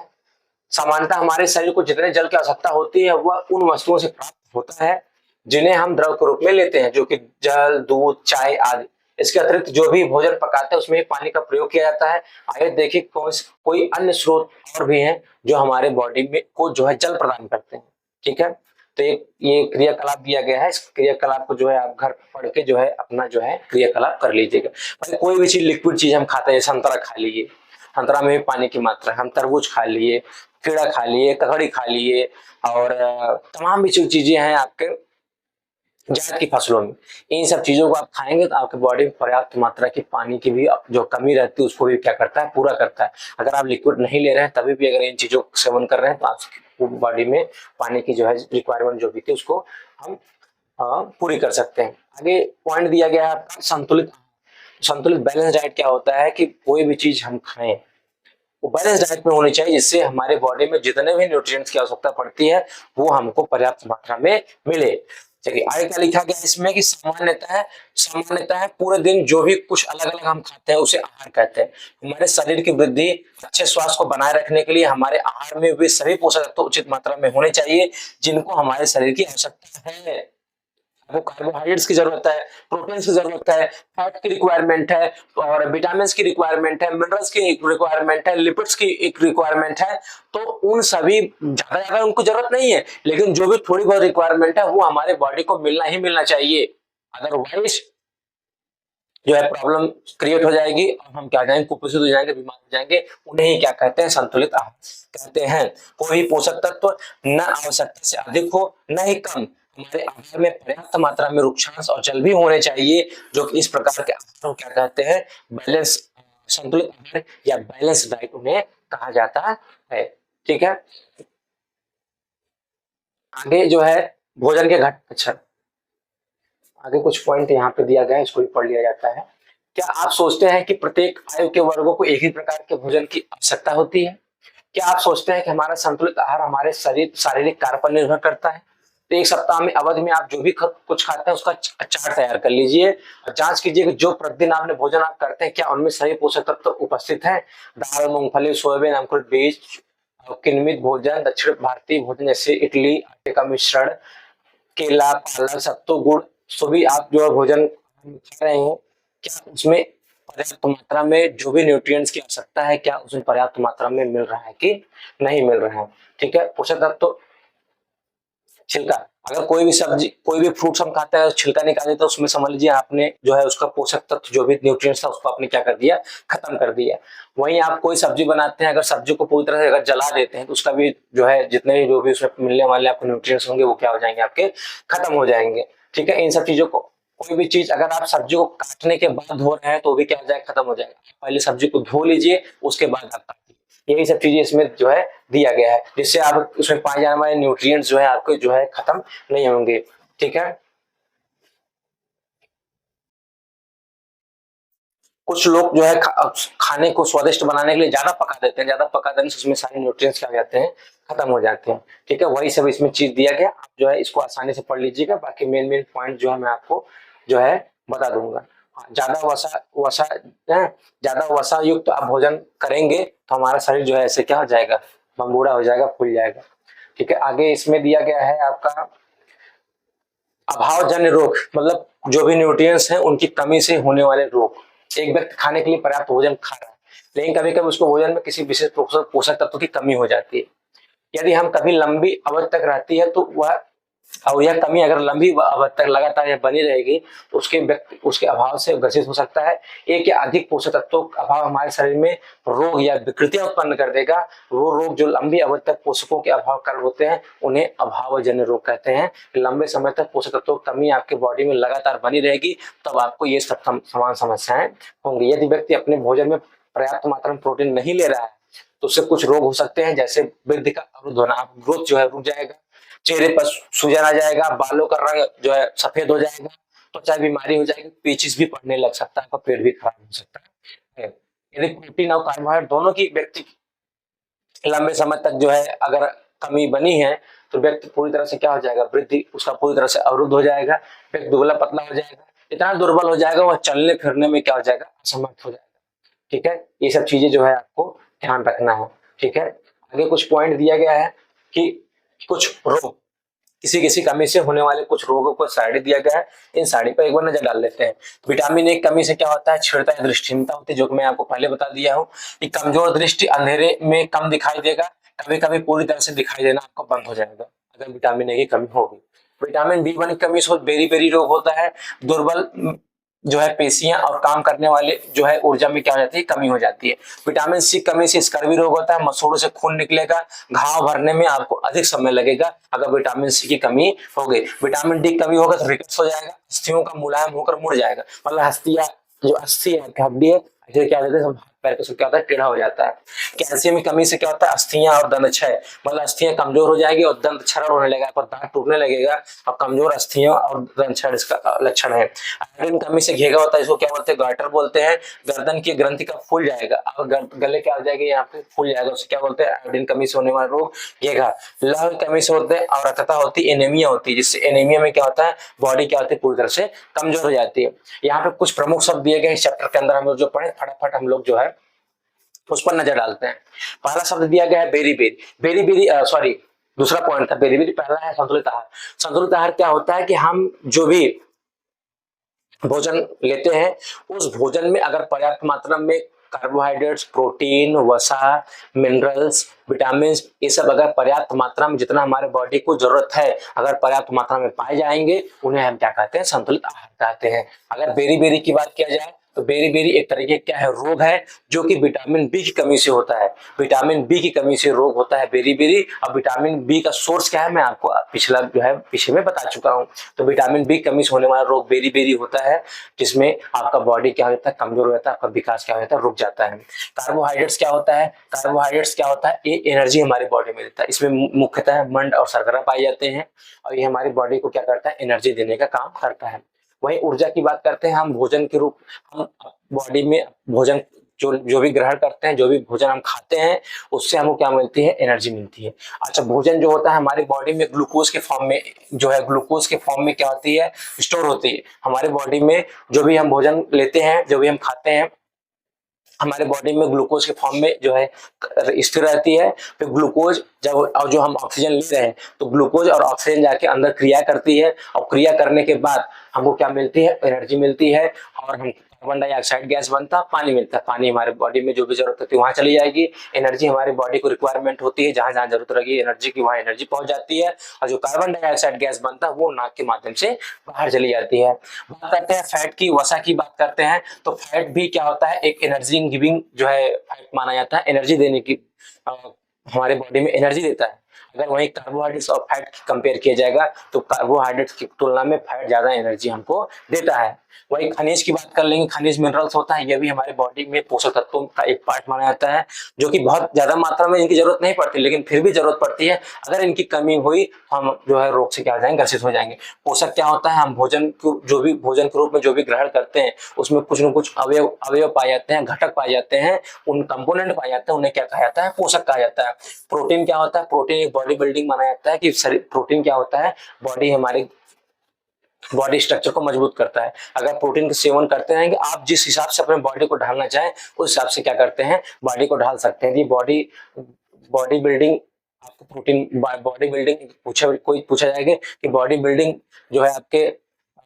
सामान्यतः हमारे शरीर को जितने जल की आवश्यकता होती है वह उन वस्तुओं से प्राप्त होता है जिन्हें हम द्रव के रूप में लेते हैं, जो कि जल, दूध, चाय आदि। इसके अतिरिक्त जो भी भोजन पकाते हैं उसमें भी पानी का प्रयोग किया जाता है। आइए देखिए कोई अन्य स्रोत और भी हैं जो हमारे बॉडी में को जो है जल प्रदान करते हैं। ठीक है, तो ये क्रियाकलाप दिया गया है, इस क्रियाकलाप को जो है आप घर पढ़ के जो है अपना जो है क्रियाकलाप कर लीजिएगा। भाई कोई भी चीज लिक्विड चीज हम खाते हैं, संतरा खा लीजिए, संतरा में भी पानी की मात्रा, हम तरबूज खा लिए, खीरा खा लिए, ककड़ी खा लिए, और तमाम भी जो चीजें हैं आपके जायद की फसलों में, इन सब चीजों को आप खाएंगे तो आपके बॉडी में पर्याप्त मात्रा की पानी की भी जो कमी रहती है उसको भी क्या करता है, पूरा करता है। अगर आप लिक्विड नहीं ले रहे हैं तभी भी अगर इन चीजों का सेवन कर रहे हैं तो आपकी बॉडी में पानी की जो है रिक्वायरमेंट जो भी थी उसको हम पूरी कर सकते हैं। आगे पॉइंट दिया गया है आपका संतुलित बैलेंस डाइट क्या होता है कि कोई भी चीज हम खाएं वो बैलेंस डाइट में होनी चाहिए, जिससे हमारे बॉडी में जितने भी न्यूट्रिएंट्स की आवश्यकता पड़ती है वो हमको पर्याप्त मात्रा में मिले। चलिए आगे क्या लिखा गया इसमें कि सामान्यतः पूरे दिन जो भी कुछ अलग अलग हम खाते हैं उसे आहार कहते हैं। हमारे शरीर की वृद्धि, अच्छे स्वास्थ्य को बनाए रखने के लिए हमारे आहार में भी सभी पोषक तत्व उचित मात्रा में होने चाहिए जिनको हमारे शरीर की आवश्यकता है। आपको कार्बोहाइड्रेट्स की जरूरत है, प्रोटीन्स की जरूरत है, फैट की रिक्वायरमेंट है, और विटामिन की रिक्वायरमेंट है, मिनरल्स की रिक्वायरमेंट है, लिपिड्स की एक रिक्वायरमेंट है। तो उन सभी ज्यादा उनको जरूरत नहीं है, लेकिन जो भी थोड़ी बहुत रिक्वायरमेंट है वो हमारे बॉडी को मिलना ही मिलना चाहिए। अदरवाइज जो है प्रॉब्लम क्रिएट हो जाएगी और हम क्या हो जाएंगे, कुपोषित हो जाएंगे, बीमार हो जाएंगे। उन्हें ही क्या कहते हैं, संतुलित आहार कहते हैं। कोई भी पोषक तत्व न आवश्यकता से अधिक हो न ही कम, हमारे आहार में पर्याप्त मात्रा में वृक्षांश और जल भी होने चाहिए, जो कि इस प्रकार के आहार को क्या कहते हैं, बैलेंस, संतुलित आहार या बैलेंस डाइट उन्हें कहा जाता है। ठीक है, आगे जो है भोजन के घट, अच्छा आगे कुछ पॉइंट यहाँ पे दिया गया है, इसको भी पढ़ लिया जाता है। क्या आप सोचते हैं कि प्रत्येक आयु के वर्गों को एक ही प्रकार के भोजन की आवश्यकता होती है? क्या आप सोचते हैं कि हमारा संतुलित आहार हमारे शारीरिक कार्य पर निर्भर करता है? तो एक सप्ताह में अवधि में आप जो भी कुछ खाते हैं उसका चार्ट तैयार कर लीजिए और जांच कीजिए कि जो प्रतिदिन आपने भोजन आप करते हैं क्या उनमें सही पोषक तत्व उपस्थित है। दाल, मूंगफली, सोयाबीन, अंकुरित बीज, किन्मित भोजन, दक्षिण भारतीय भोजन जैसे इडली, आटे का मिश्रण, केला, पालक, सत्तू, गुड़, सभी आप जो भोजन खा रहे हैं क्या उसमें पर्याप्त मात्रा में जो भी न्यूट्रिएंट्स की आवश्यकता है क्या उसमें पर्याप्त मात्रा में मिल रहा है कि नहीं मिल रहा है। ठीक है, पोषक तत्व तो छिलका, अगर कोई भी सब्जी कोई भी फ्रूट्स हम खाते हैं छिलका निकाले तो उसमें समझ लीजिए आपने जो है उसका पोषक तत्व जो भी न्यूट्रिएंट्स था उसको आपने क्या कर दिया, खत्म कर दिया। वहीं आप कोई सब्जी बनाते हैं, अगर सब्जी को पूरी तरह से अगर जला देते हैं तो उसका भी जो है जितने भी जो भी उसमें मिलने वाले आपको न्यूट्रिएंट्स होंगे वो क्या हो जाएंगे, आपके खत्म हो जाएंगे। ठीक है, इन सब चीजों को, कोई भी चीज अगर आप सब्जी को काटने के बाद धो रहे हैं तो भी क्या हो जाएगा, खत्म हो जाएगा। पहले सब्जी को धो लीजिए उसके बाद आप काटिए। यही सब चीजें इसमें जो है दिया गया है, जिससे आप उसमें पाए जाने वाले न्यूट्रिएंट्स जो है आपके जो है खत्म नहीं होंगे। ठीक है, कुछ लोग जो है खाने को स्वादिष्ट बनाने के लिए ज्यादा पका देते हैं, ज्यादा पका देने से उसमें सारे न्यूट्रिएंट्स क्या हो जाते हैं, खत्म हो जाते हैं। ठीक है, वही सब इसमें चीज दिया गया, आप जो है इसको आसानी से पढ़ लीजिएगा। बाकी मेन मेन पॉइंट जो है मैं आपको जो है बता दूंगा। हाँ, ज्यादा वसा वसा ज्यादा वसा युक्त आप भोजन करेंगे तो हमारा शरीर जो है ऐसे क्या हो जाएगा, बंबूड़ा हो जाएगा, फूल जाएगा। ठीक है, आगे इसमें दिया गया है आपका अभावजन्य रोग, मतलब जो भी न्यूट्रिएंट्स हैं उनकी कमी से होने वाले रोग। एक व्यक्ति खाने के लिए पर्याप्त भोजन खा रहा है लेकिन कभी कभी उसको भोजन में किसी विशेष पोषक तत्व की कमी हो जाती है। यदि हम कभी लंबी अवधि तक रहती है तो वह और यह कमी अगर लंबी अवधि तक लगातार यह बनी रहेगी तो उसके अभाव से ग्रसित हो सकता है। एक या अधिक पोषक तत्वों का अभाव हमारे शरीर में रोग या विकृतियां उत्पन्न कर देगा। वो रोग जो लंबी अवधि तक पोषकों के अभाव कारण होते हैं उन्हें अभावजन्य रोग कहते हैं। लंबे समय तक पोषक तत्वों की कमी आपके बॉडी में लगातार बनी रहेगी तब आपको ये सब समान समस्याएं होंगी। यदि व्यक्ति अपने भोजन में पर्याप्त मात्रा में प्रोटीन नहीं ले रहा है तो उससे कुछ रोग हो सकते हैं, जैसे वृद्धि का अवरुद्ध होना, ग्रोथ जो है रुक जाएगा, चेहरे पर सूजन आ जाएगा, बालों का रंग जो है सफेद हो जाएगा, त्वचा बीमारी हो जाएगी, पेचिस भी पड़ने लग सकता है, आपका पेट भी खराब हो सकता है। यदि प्रोटीन और कार्बोहाइड्रेट दोनों की व्यक्ति लंबे समय तक जो है अगर कमी बनी है तो व्यक्ति पूरी तरह से क्या हो जाएगा, वृद्धि उसका पूरी तरह से अवरुद्ध हो जाएगा, व्यक्ति दुबला पतला हो जाएगा, इतना दुर्बल हो जाएगा वह चलने फिरने में क्या हो जाएगा, असमर्थ हो जाएगा। ठीक है, ये सब चीजें जो है आपको ध्यान रखना है। ठीक है, आगे कुछ पॉइंट दिया गया है कि कुछ रोग, किसी किसी कमी से होने वाले कुछ रोगों को साइड दिया गया है। इन साइड पर एक बार नजर डाल लेते हैं। विटामिन ए कमी से क्या होता है, क्षीणता या दृष्टिहीनता होती है, जो कि मैं आपको पहले बता दिया हूँ कि कमजोर दृष्टि, अंधेरे में कम दिखाई देगा, कभी कभी पूरी तरह से दिखाई देना आपको बंद हो जाएगा अगर विटामिन ए की कमी होगी। विटामिन बी वन की कमी से बेरी बेरी रोग होता है, दुर्बल जो है पेशियां और काम करने वाले जो है ऊर्जा में क्या हो जाती है, कमी हो जाती है। विटामिन सी कमी से स्कर्वी रोग होता है, मसूड़ों से खून निकलेगा, घाव भरने में आपको अधिक समय लगेगा अगर विटामिन सी की कमी होगी। विटामिन डी कमी होगा तो रिकेट्स हो जाएगा, अस्थियों का मुलायम होकर मुड़ जाएगा, मतलब हस्तियां जो अस्थि है हड्डी है क्या देते हैं पैर का क्या होता है, टेढ़ा हो जाता है। कैल्शियम की कमी से क्या होता है, अस्थियां और दंत क्षय, मतलब अस्थियां कमजोर हो जाएगी और दंत क्षरण होने लगेगा, आपका दांत टूटने लगेगा और कमजोर अस्थियां और दंत क्षरण इसका लक्षण है। आयरन कमी से घेगा होता है, इसको क्या बोलते हैं, गाइटर बोलते हैं। गर्दन की ग्रंथि का फूल जाएगा, अगर गले क्या हो जाएगी, यहाँ पे फूल जाएगा, उसे क्या बोलते हैं, आयोडीन कमी से होने वाला रोग घेगा। लौह की कमी से होते हैं और रक्तता होती है, एनीमिया होती है, जिससे एनीमिया में क्या होता है, बॉडी क्या होती है, पूरी तरह से कमजोर हो जाती है। यहाँ पे कुछ प्रमुख शब्द दिए गए इस चैप्टर के अंदर, हम लोग जो पढ़े फटाफट हम लोग जो है उस पर नजर डालते हैं। पहला शब्द दिया गया है berry berry, berry berry sorry दूसरा पॉइंट था वेरी वेरी, पहला है संतुलित आहार। संतुलित आहार क्या होता है कि हम जो भी भोजन लेते हैं उस भोजन में अगर पर्याप्त मात्रा में कार्बोहाइड्रेट्स, प्रोटीन, वसा, मिनरल्स, विटामिन, ये सब अगर पर्याप्त मात्रा में जितना हमारे बॉडी को जरूरत है अगर पर्याप्त मात्रा में पाए जाएंगे उन्हें हम क्या कहते हैं, संतुलित आहार कहते हैं। अगर बेरी बेरी की बात किया जाए तो बेरी बेरी एक तरीके क्या है, रोग है जो कि विटामिन बी की कमी से होता है। विटामिन बी की कमी से रोग होता है बेरी बेरी। अब विटामिन बी का सोर्स क्या है मैं आपको पिछला जो है पीछे में बता चुका हूँ। तो विटामिन बी कमी से होने वाला रोग बेरी बेरी होता है, जिसमें आपका बॉडी क्या होता है, कमजोर हो जाता है, आपका विकास क्या होता है, रुक जाता है। कार्बोहाइड्रेट्स क्या होता है, कार्बोहाइड्रेट्स क्या होता है, ये एनर्जी हमारी बॉडी में देता है। इसमें मुख्यतः मंड और शर्करा पाए जाते हैं और ये हमारी बॉडी को क्या करता है, एनर्जी देने का काम करता है। वहीं ऊर्जा की बात करते हैं हम, भोजन के रूप हम बॉडी में भोजन जो भी ग्रहण करते हैं, जो भी भोजन हम खाते हैं उससे हमको क्या मिलती है, एनर्जी मिलती है। अच्छा, भोजन जो होता है हमारी बॉडी में ग्लूकोज के फॉर्म में जो है, ग्लूकोज के फॉर्म में क्या होती है, स्टोर होती है हमारे बॉडी में। जो भी हम भोजन लेते हैं, जो भी हम खाते हैं, हमारे बॉडी में ग्लूकोज के फॉर्म में जो है स्थिर रहती है। फिर ग्लूकोज जब और जो हम ऑक्सीजन ले रहे हैं तो ग्लूकोज और ऑक्सीजन जाके अंदर क्रिया करती है और क्रिया करने के बाद हमको क्या मिलती है, एनर्जी मिलती है और हम कार्बन डाइऑक्साइड गैस बनता है, पानी मिलता है। पानी हमारे बॉडी में जो भी जरूरत होती है वहां चली जाएगी। एनर्जी हमारी बॉडी को रिक्वायरमेंट होती है, जहां जहां जरूरत रहेगी एनर्जी की वहां एनर्जी पहुंच जाती है और जो कार्बन डाइऑक्साइड गैस बनता है वो नाक के माध्यम से बाहर चली जाती है। बात करते हैं फैट की, वसा की बात करते हैं तो फैट भी क्या होता है, एक एनर्जी गिविंग जो है फैट माना जाता है, एनर्जी देने की हमारे बॉडी में एनर्जी देता है। अगर वही कार्बोहाइड्रेट्स और फैट कंपेयर किया जाएगा तो कार्बोहाइड्रेट्स की तुलना में फैट ज्यादा एनर्जी हमको देता है। वही खनिज की बात कर लेंगे, खनिज मिनरल्स होता है, यह भी हमारे बॉडी में पोषक तत्वों का एक पार्ट माना जाता है, जो कि बहुत ज्यादा मात्रा में इनकी जरूरत नहीं पड़ती लेकिन फिर भी जरूरत पड़ती है। अगर इनकी कमी हुई हम जो है रोग से क्या हो जाएंगे, ग्रसित हो जाएंगे। पोषक क्या होता है, हम भोजन को जो भी भोजन के रूप में जो भी ग्रहण करते हैं उसमें कुछ न कुछ अवयव अवयव पाए जाते हैं, घटक पाए जाते हैं, उन कंपोनेंट पाए जाते हैं, उन्हें क्या कहा जाता है, पोषक कहा जाता है। प्रोटीन क्या होता है, प्रोटीन एक बॉडी बिल्डिंग माना जाता है कि प्रोटीन क्या होता है, बॉडी हमारी बॉडी स्ट्रक्चर को मजबूत करता है। अगर प्रोटीन का सेवन करते रहेंगे, आप जिस हिसाब से अपने बॉडी को ढालना चाहें उस हिसाब से क्या करते हैं, बॉडी को ढाल सकते हैं। ये बॉडी बिल्डिंग, आपको प्रोटीन बॉडी बिल्डिंग कोई पूछा जाएगा कि बॉडी बिल्डिंग जो है आपके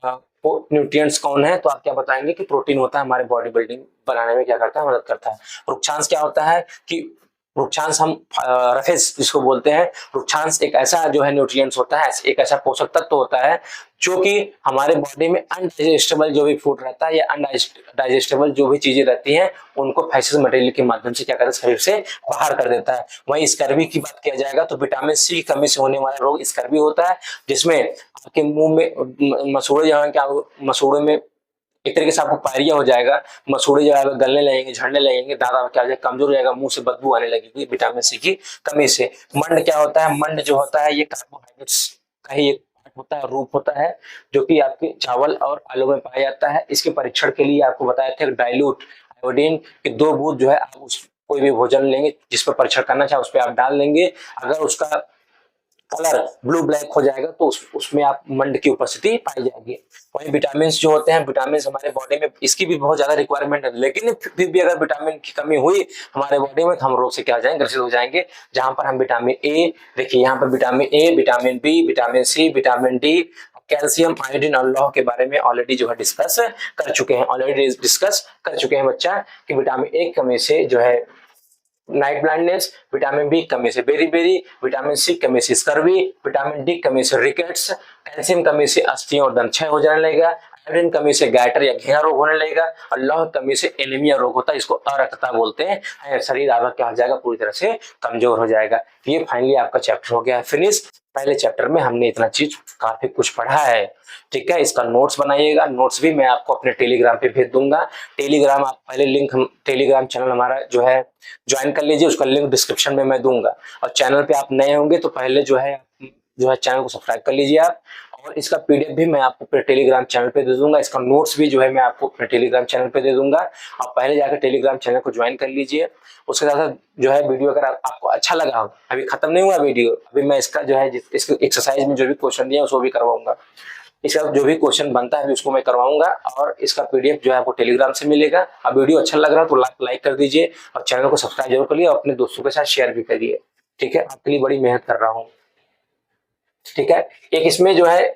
न्यूट्रिएंट्स कौन है, तो आप क्या बताएंगे कि प्रोटीन होता है हमारे बॉडी बिल्डिंग बनाने में क्या करता है, मदद करता है। रुक्षांश क्या होता है कि रुक्षांश हम रफेज जिसको बोलते हैं, रुक्षांश एक ऐसा जो है न्यूट्रिएंट्स होता है, एक ऐसा पोषक तत्व होता है जो कि हमारे बॉडी में अनडाइजेस्टेबल जो भी फूड रहता है या अनडाइजेस्टेबल जो भी चीजें रहती हैं उनको फैसेस मटेरियल के माध्यम से क्या करता है, शरीर से बाहर कर देता है। वहीं स्कर्वी की बात किया जाएगा तो विटामिन सी की कमी से होने वाला रोग स्कर्वी होता है, जिसमें आपके मुंह में मसूड़े जो है क्या, मसूड़े में एक तरीके से आपको पायरिया हो जाएगा, मसूड़े जो है गलने लगेंगे, झड़ने लगेंगे, दांत क्या हो जाएगा, कमजोर हो जाएगा, मुंह से बदबू आने लगेगी विटामिन सी की कमी से। मंड क्या होता है, मंड जो होता है ये कार्बोहाइड्रेट्स का ही एक होता है, रूप होता है जो कि आपके चावल और आलू में पाया जाता है। इसके परीक्षण के लिए आपको बताया था डाइल्यूट आयोडीन के 2 बूंद जो है आप उस कोई भी भोजन लेंगे जिस पर परीक्षण करना चाहे उस पर आप डाल लेंगे, अगर उसका कलर ब्लू ब्लैक हो जाएगा तो उसमें आप मंड की उपस्थिति पाई जाएगी। वहीं विटामिन जो होते हैं, विटामिन हमारे बॉडी में इसकी भी बहुत ज्यादा रिक्वायरमेंट है, लेकिन फिर भी अगर विटामिन की कमी हुई हमारे बॉडी में तो हम रोग से क्या हो जाएंगे, ग्रसित हो जाएंगे। जहां पर हम विटामिन ए, देखिए यहाँ पर vitamin A, vitamin B, vitamin C, vitamin D, calcium, iodine और लौह के बारे में ऑलरेडी जो है डिस्कस कर चुके हैं बच्चा कि विटामिन ए कमी से जो है नाइट ब्लाइंडनेस, विटामिन बी कमी से बेरी बेरी, विटामिन सी कमी से स्कर्वी, विटामिन डी कमी से रिकेट्स, कैल्शियम कमी से अस्थियों और दंत क्षय हो जाने लगेगा, आयोडीन कमी से गैटर या घेरा रोग होने लगेगा और लौह कमी से एनीमिया रोग होता है, इसको अरक्तता बोलते हैं। शरीर आपका क्या हो जाएगा, पूरी तरह से कमजोर हो जाएगा। ये फाइनली आपका चैप्टर हो गया है फिनिश। पहले चैप्टर में हमने इतना चीज काफी कुछ पढ़ा है, ठीक है। इसका नोट्स बनाइएगा, नोट्स भी मैं आपको अपने टेलीग्राम पे भेज दूंगा। टेलीग्राम आप पहले लिंक, हम टेलीग्राम चैनल हमारा जो है ज्वाइन कर लीजिए, उसका लिंक डिस्क्रिप्शन में मैं दूंगा। और चैनल पे आप नए होंगे तो पहले जो है चैनल को सब्सक्राइब कर लीजिए आप, और इसका पीडीएफ भी मैं आपको अपने टेलीग्राम चैनल पे दे दूंगा। इसका नोट्स भी जो है मैं आपको अपने टेलीग्राम चैनल पे दे दूंगा। आप पहले जाकर टेलीग्राम चैनल को ज्वाइन कर लीजिए। उसके साथ जो है वीडियो अगर आपको अच्छा लगा, अभी खत्म नहीं हुआ वीडियो, अभी मैं इसका जो है इसके एक्सरसाइज में जो भी क्वेश्चन दिया उसको भी करवाऊंगा, इसका जो भी क्वेश्चन बनता है उसको मैं करवाऊंगा, और इसका पीडीएफ जो है आपको टेलीग्राम से मिलेगा। अब वीडियो अच्छा लग रहा है तो लाइक कर दीजिए और चैनल को सब्सक्राइब जरूर करिए और अपने दोस्तों के साथ शेयर भी करिए, ठीक है। आपके लिए बड़ी मेहनत कर रहा हूँ। ठीक है। एक इसमें जो है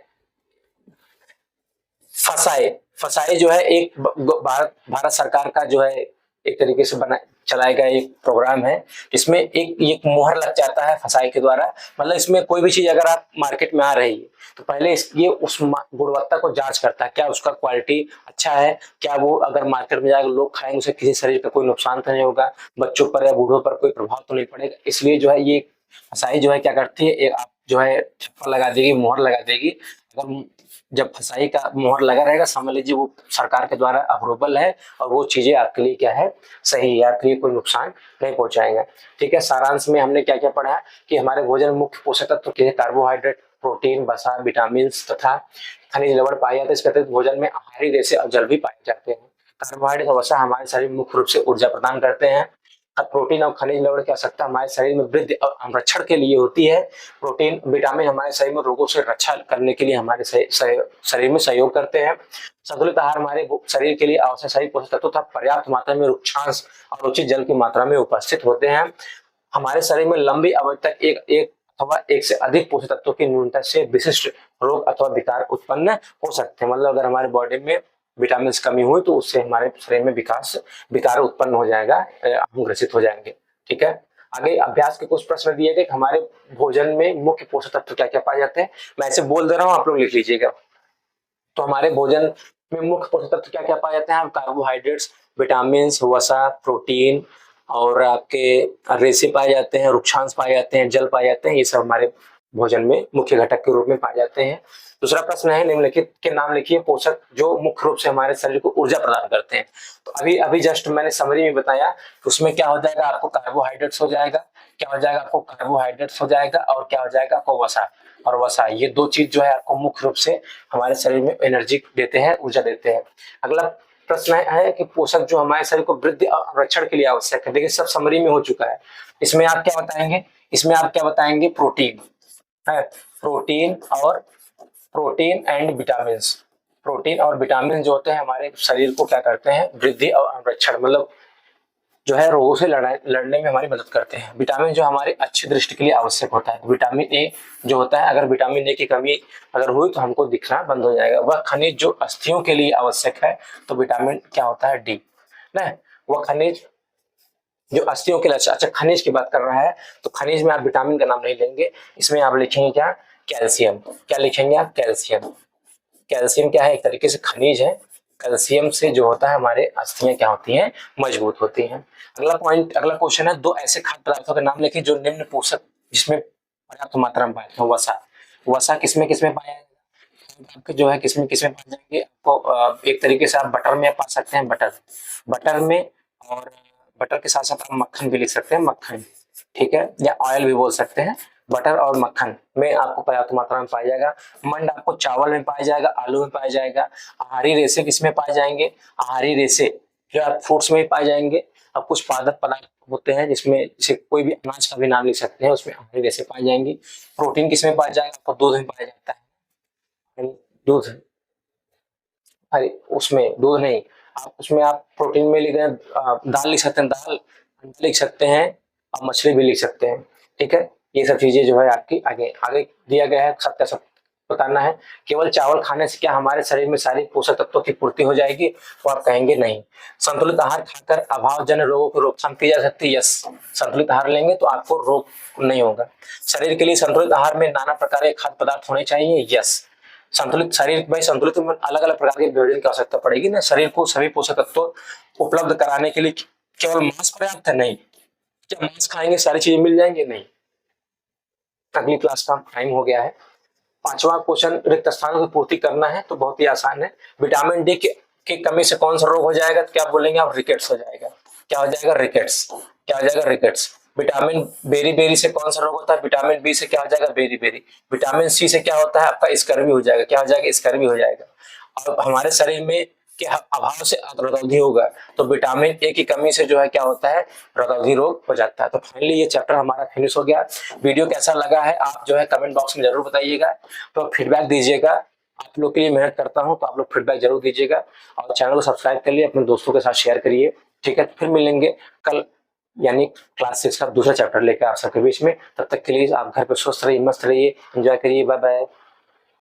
फसाए, फसाए जो है एक भारत सरकार का जो है एक तरीके से बना चलाया गया एक प्रोग्राम है, इसमें एक मोहर लग जाता है फसाए के द्वारा। मतलब इसमें कोई भी चीज अगर आप मार्केट में आ रही है तो पहले ये उस गुणवत्ता को जांच करता है, क्या उसका क्वालिटी अच्छा है, क्या वो अगर मार्केट में जाकर लोग खाएंगे उसे किसी शरीर का कोई नुकसान तो नहीं होगा, बच्चों पर या बूढ़ों पर कोई प्रभाव तो नहीं पड़ेगा। इसलिए जो है ये फसाई जो है क्या करती है, एक आप जो है ठप्पा लगा देगी, मोहर लगा देगी। अगर जब फसाई का मोहर लगा रहेगा समझ लीजिए वो सरकार के द्वारा अप्रूवल है और वो चीजें आपके लिए क्या है, सही है, आपके लिए कोई नुकसान नहीं पहुंचाएगा। ठीक है। सारांश में हमने क्या क्या पढ़ा है कि हमारे भोजन में मुख्य पोषक तत्व के कार्बोहाइड्रेट, प्रोटीन, वसा, विटामिन तथा खनिज लवण पाए जाते हैं। इसके अतिरिक्त भोजन में आहारी रेशे और जल भी पाए जाते हैं। कार्बोहाइड्रेट और वसा हमारे शरीर में मुख्य रूप से ऊर्जा प्रदान करते हैं। प्रोटीन और खनिज लवण की आवश्यकता हमारे शरीर में वृद्धि और संरक्षण के लिए होती है। प्रोटीन, विटामिन हमारे शरीर में रोगों से रक्षा करने के लिए हमारे शरीर में सहयोग करते हैं। संतुलित आहार हमारे शरीर के लिए आवश्यक सभी पोषक तत्व तथा पर्याप्त मात्रा में रुक्षांश और उचित जल की मात्रा में उपस्थित होते हैं। हमारे शरीर में लंबी अवधि तक एक अथवा एक से अधिक पोषक तत्वों की न्यूनता से विशिष्ट रोग अथवा विकार उत्पन्न हो सकते हैं। मतलब अगर हमारे बॉडी में विटामिन कमी हुई तो उससे हमारे शरीर में विकार उत्पन्न हो जाएगा, हम ग्रसित हो जाएंगे। ठीक है। आगे अभ्यास के कुछ प्रश्न दिए गए, हमारे भोजन में मुख्य पोषक तत्व क्या क्या पाए जाते हैं। मैं ऐसे बोल दे रहा हूँ, आप लोग लिख लीजिएगा। तो हमारे भोजन में मुख्य पोषक तत्व क्या क्या पाए जाते हैं, कार्बोहाइड्रेट्स, विटामिन, वसा, प्रोटीन और आपके रेशे पाए जाते हैं, रुक्षांश पाए जाते हैं, जल पाए जाते हैं। ये सब हमारे भोजन में मुख्य घटक के रूप में पाए जाते हैं। दूसरा प्रश्न है निम्नलिखित के नाम लिखिए पोषक जो मुख्य रूप से हमारे शरीर को ऊर्जा प्रदान करते हैं। तो अभी अभी जस्ट मैंने समरी में बताया, उसमें क्या हो जाएगा, आपको कार्बोहाइड्रेट्स हो जाएगा, क्या हो जाएगा आपको कार्बोहाइड्रेट्स हो जाएगा और क्या हो जाएगा आपको वसा और वसा। ये दो चीज जो है आपको मुख्य रूप से हमारे शरीर में एनर्जी देते हैं, ऊर्जा देते हैं। अगला प्रश्न है कि पोषक जो हमारे शरीर को वृद्धि और संरक्षण के लिए आवश्यक है। देखिए सब समरी में हो चुका है। इसमें आप क्या बताएंगे, इसमें आप क्या बताएंगे, प्रोटीन है, प्रोटीन एंड विटामिन। प्रोटीन और विटामिन जो होते हैं हमारे शरीर को क्या करते हैं, वृद्धि और संरक्षण, मतलब जो है रोगों से लड़ने में हमारी मदद करते हैं। विटामिन जो हमारी अच्छी दृष्टि के लिए आवश्यक होता है। विटामिन ए जो होता है, अगर विटामिन ए की कमी अगर हुई तो हमको दिखना बंद हो जाएगा। वह खनिज जो अस्थियों के लिए आवश्यक है, तो विटामिन क्या होता है, डी ना। वह खनिज जो अस्थियों के लिए, अच्छा खनिज की बात कर रहा है तो खनिज में आप विटामिन का नाम नहीं लेंगे, इसमें आप लिखेंगे क्या, कैल्शियम। क्या लिखेंगे आप, कैल्शियम। कैल्शियम क्या है, एक तरीके से खनिज है। कैल्शियम से जो होता है हमारे अस्थियां क्या होती हैं, मजबूत होती हैं। अगला पॉइंट, अगला क्वेश्चन है, दो ऐसे खाद्य पदार्थों के नाम लिखिए जो निम्न पोषक जिसमें पर्याप्त मात्रा में पाए जाते हैं। वसा, वसा किसमें किसमें पाया जाएगा, आपके जो है किसमें किसमें पाए जाएंगे, आपको एक तरीके से आप बटर में पा सकते हैं, बटर में, और बटर के साथ साथ आप मक्खन भी लिख सकते हैं, मक्खन। ठीक है, या ऑयल भी बोल सकते हैं। बटर और मक्खन में आपको पर्याप्त मात्रा में पाया जाएगा। मंड आपको चावल में पाया जाएगा, आलू में पाया जाएगा। आहारी रेशे किसमें पाए जाएंगे, आहारी रेशे जो आप फ्रूट्स में पाए जाएंगे। अब कुछ पादप पदार्थ होते हैं जिसमें जैसे कोई भी अनाज का भी नाम लिख सकते हैं, उसमें आहारी रेशे पाए जाएंगे। प्रोटीन किसमें पाया जाएगा, आपको दूध में पाया जाता है, दूध, अरे उसमें दूध नहीं, आप उसमें आप प्रोटीन में लिख रहे हैं, दाल लिख सकते हैं, दाल, अंडा लिख सकते हैं और मछली भी लिख सकते हैं। ठीक है, ये सब चीजें जो है आपकी आगे आगे दिया गया है, सबका सब बताना है। केवल चावल खाने से क्या हमारे शरीर में सारी पोषक तत्वों की पूर्ति हो जाएगी, तो आप कहेंगे नहीं। संतुलित आहार खाकर अभावजन्य रोगों की रोकथाम की जा सकती है, यस। संतुलित आहार लेंगे तो आपको रोग नहीं होगा। शरीर के लिए संतुलित आहार में नाना प्रकार के खाद्य पदार्थ होने चाहिए, यस। संतुलित शरीर भाई, संतुलित में अलग अलग प्रकार के भोजन की आवश्यकता पड़ेगी ना। शरीर को सभी पोषक तत्व उपलब्ध कराने के लिए केवल मांस पर्याप्त है, नहीं। क्या मांस खाएंगे सारी चीजें मिल जाएंगे, नहीं। अगली क्लास का टाइम हो गया है। पांचवा क्वेश्चन, रिक्त स्थानों की पूर्ति करना है, तो बहुत ही आसान है। विटामिन डी की कमी से कौन सा रोग हो जाएगा, तो क्या बोलेंगे आप, रिकेट्स हो जाएगा। क्या हो जाएगा, रिकेट्स। क्या हो जाएगा, रिकेट्स। विटामिन बेरी से कौन सा रोग होता है, विटामिन बी से क्या हो जाएगा, बेरी। विटामिन सी से क्या होता है आपका, स्कर्वी हो जाएगा। क्या हो जाएगा, स्कर्वी हो जाएगा। और हमारे शरीर में के अभाव से रतौंधी होगा, तो विटामिन ए की कमी से जो है क्या होता है, रतौंधी रोग हो जाता है। तो फाइनली ये चैप्टर हमारा फिनिश हो गया। वीडियो कैसा लगा है आप जो है कमेंट बॉक्स में जरूर बताइएगा, तो फीडबैक दीजिएगा। आप लोग के लिए मेहनत करता हूं, तो आप लोग फीडबैक जरूर दीजिएगा और चैनल को सब्सक्राइब कर लिए, अपने दोस्तों के साथ शेयर करिए। ठीक है, फिर मिलेंगे कल यानी क्लास 6 का दूसरा चैप्टर लेकर आप सबके बीच में। तब तक के लिए आप घर पे स्वस्थ रहिए, मस्त रहिए, एंजॉय करिए। Bye bye.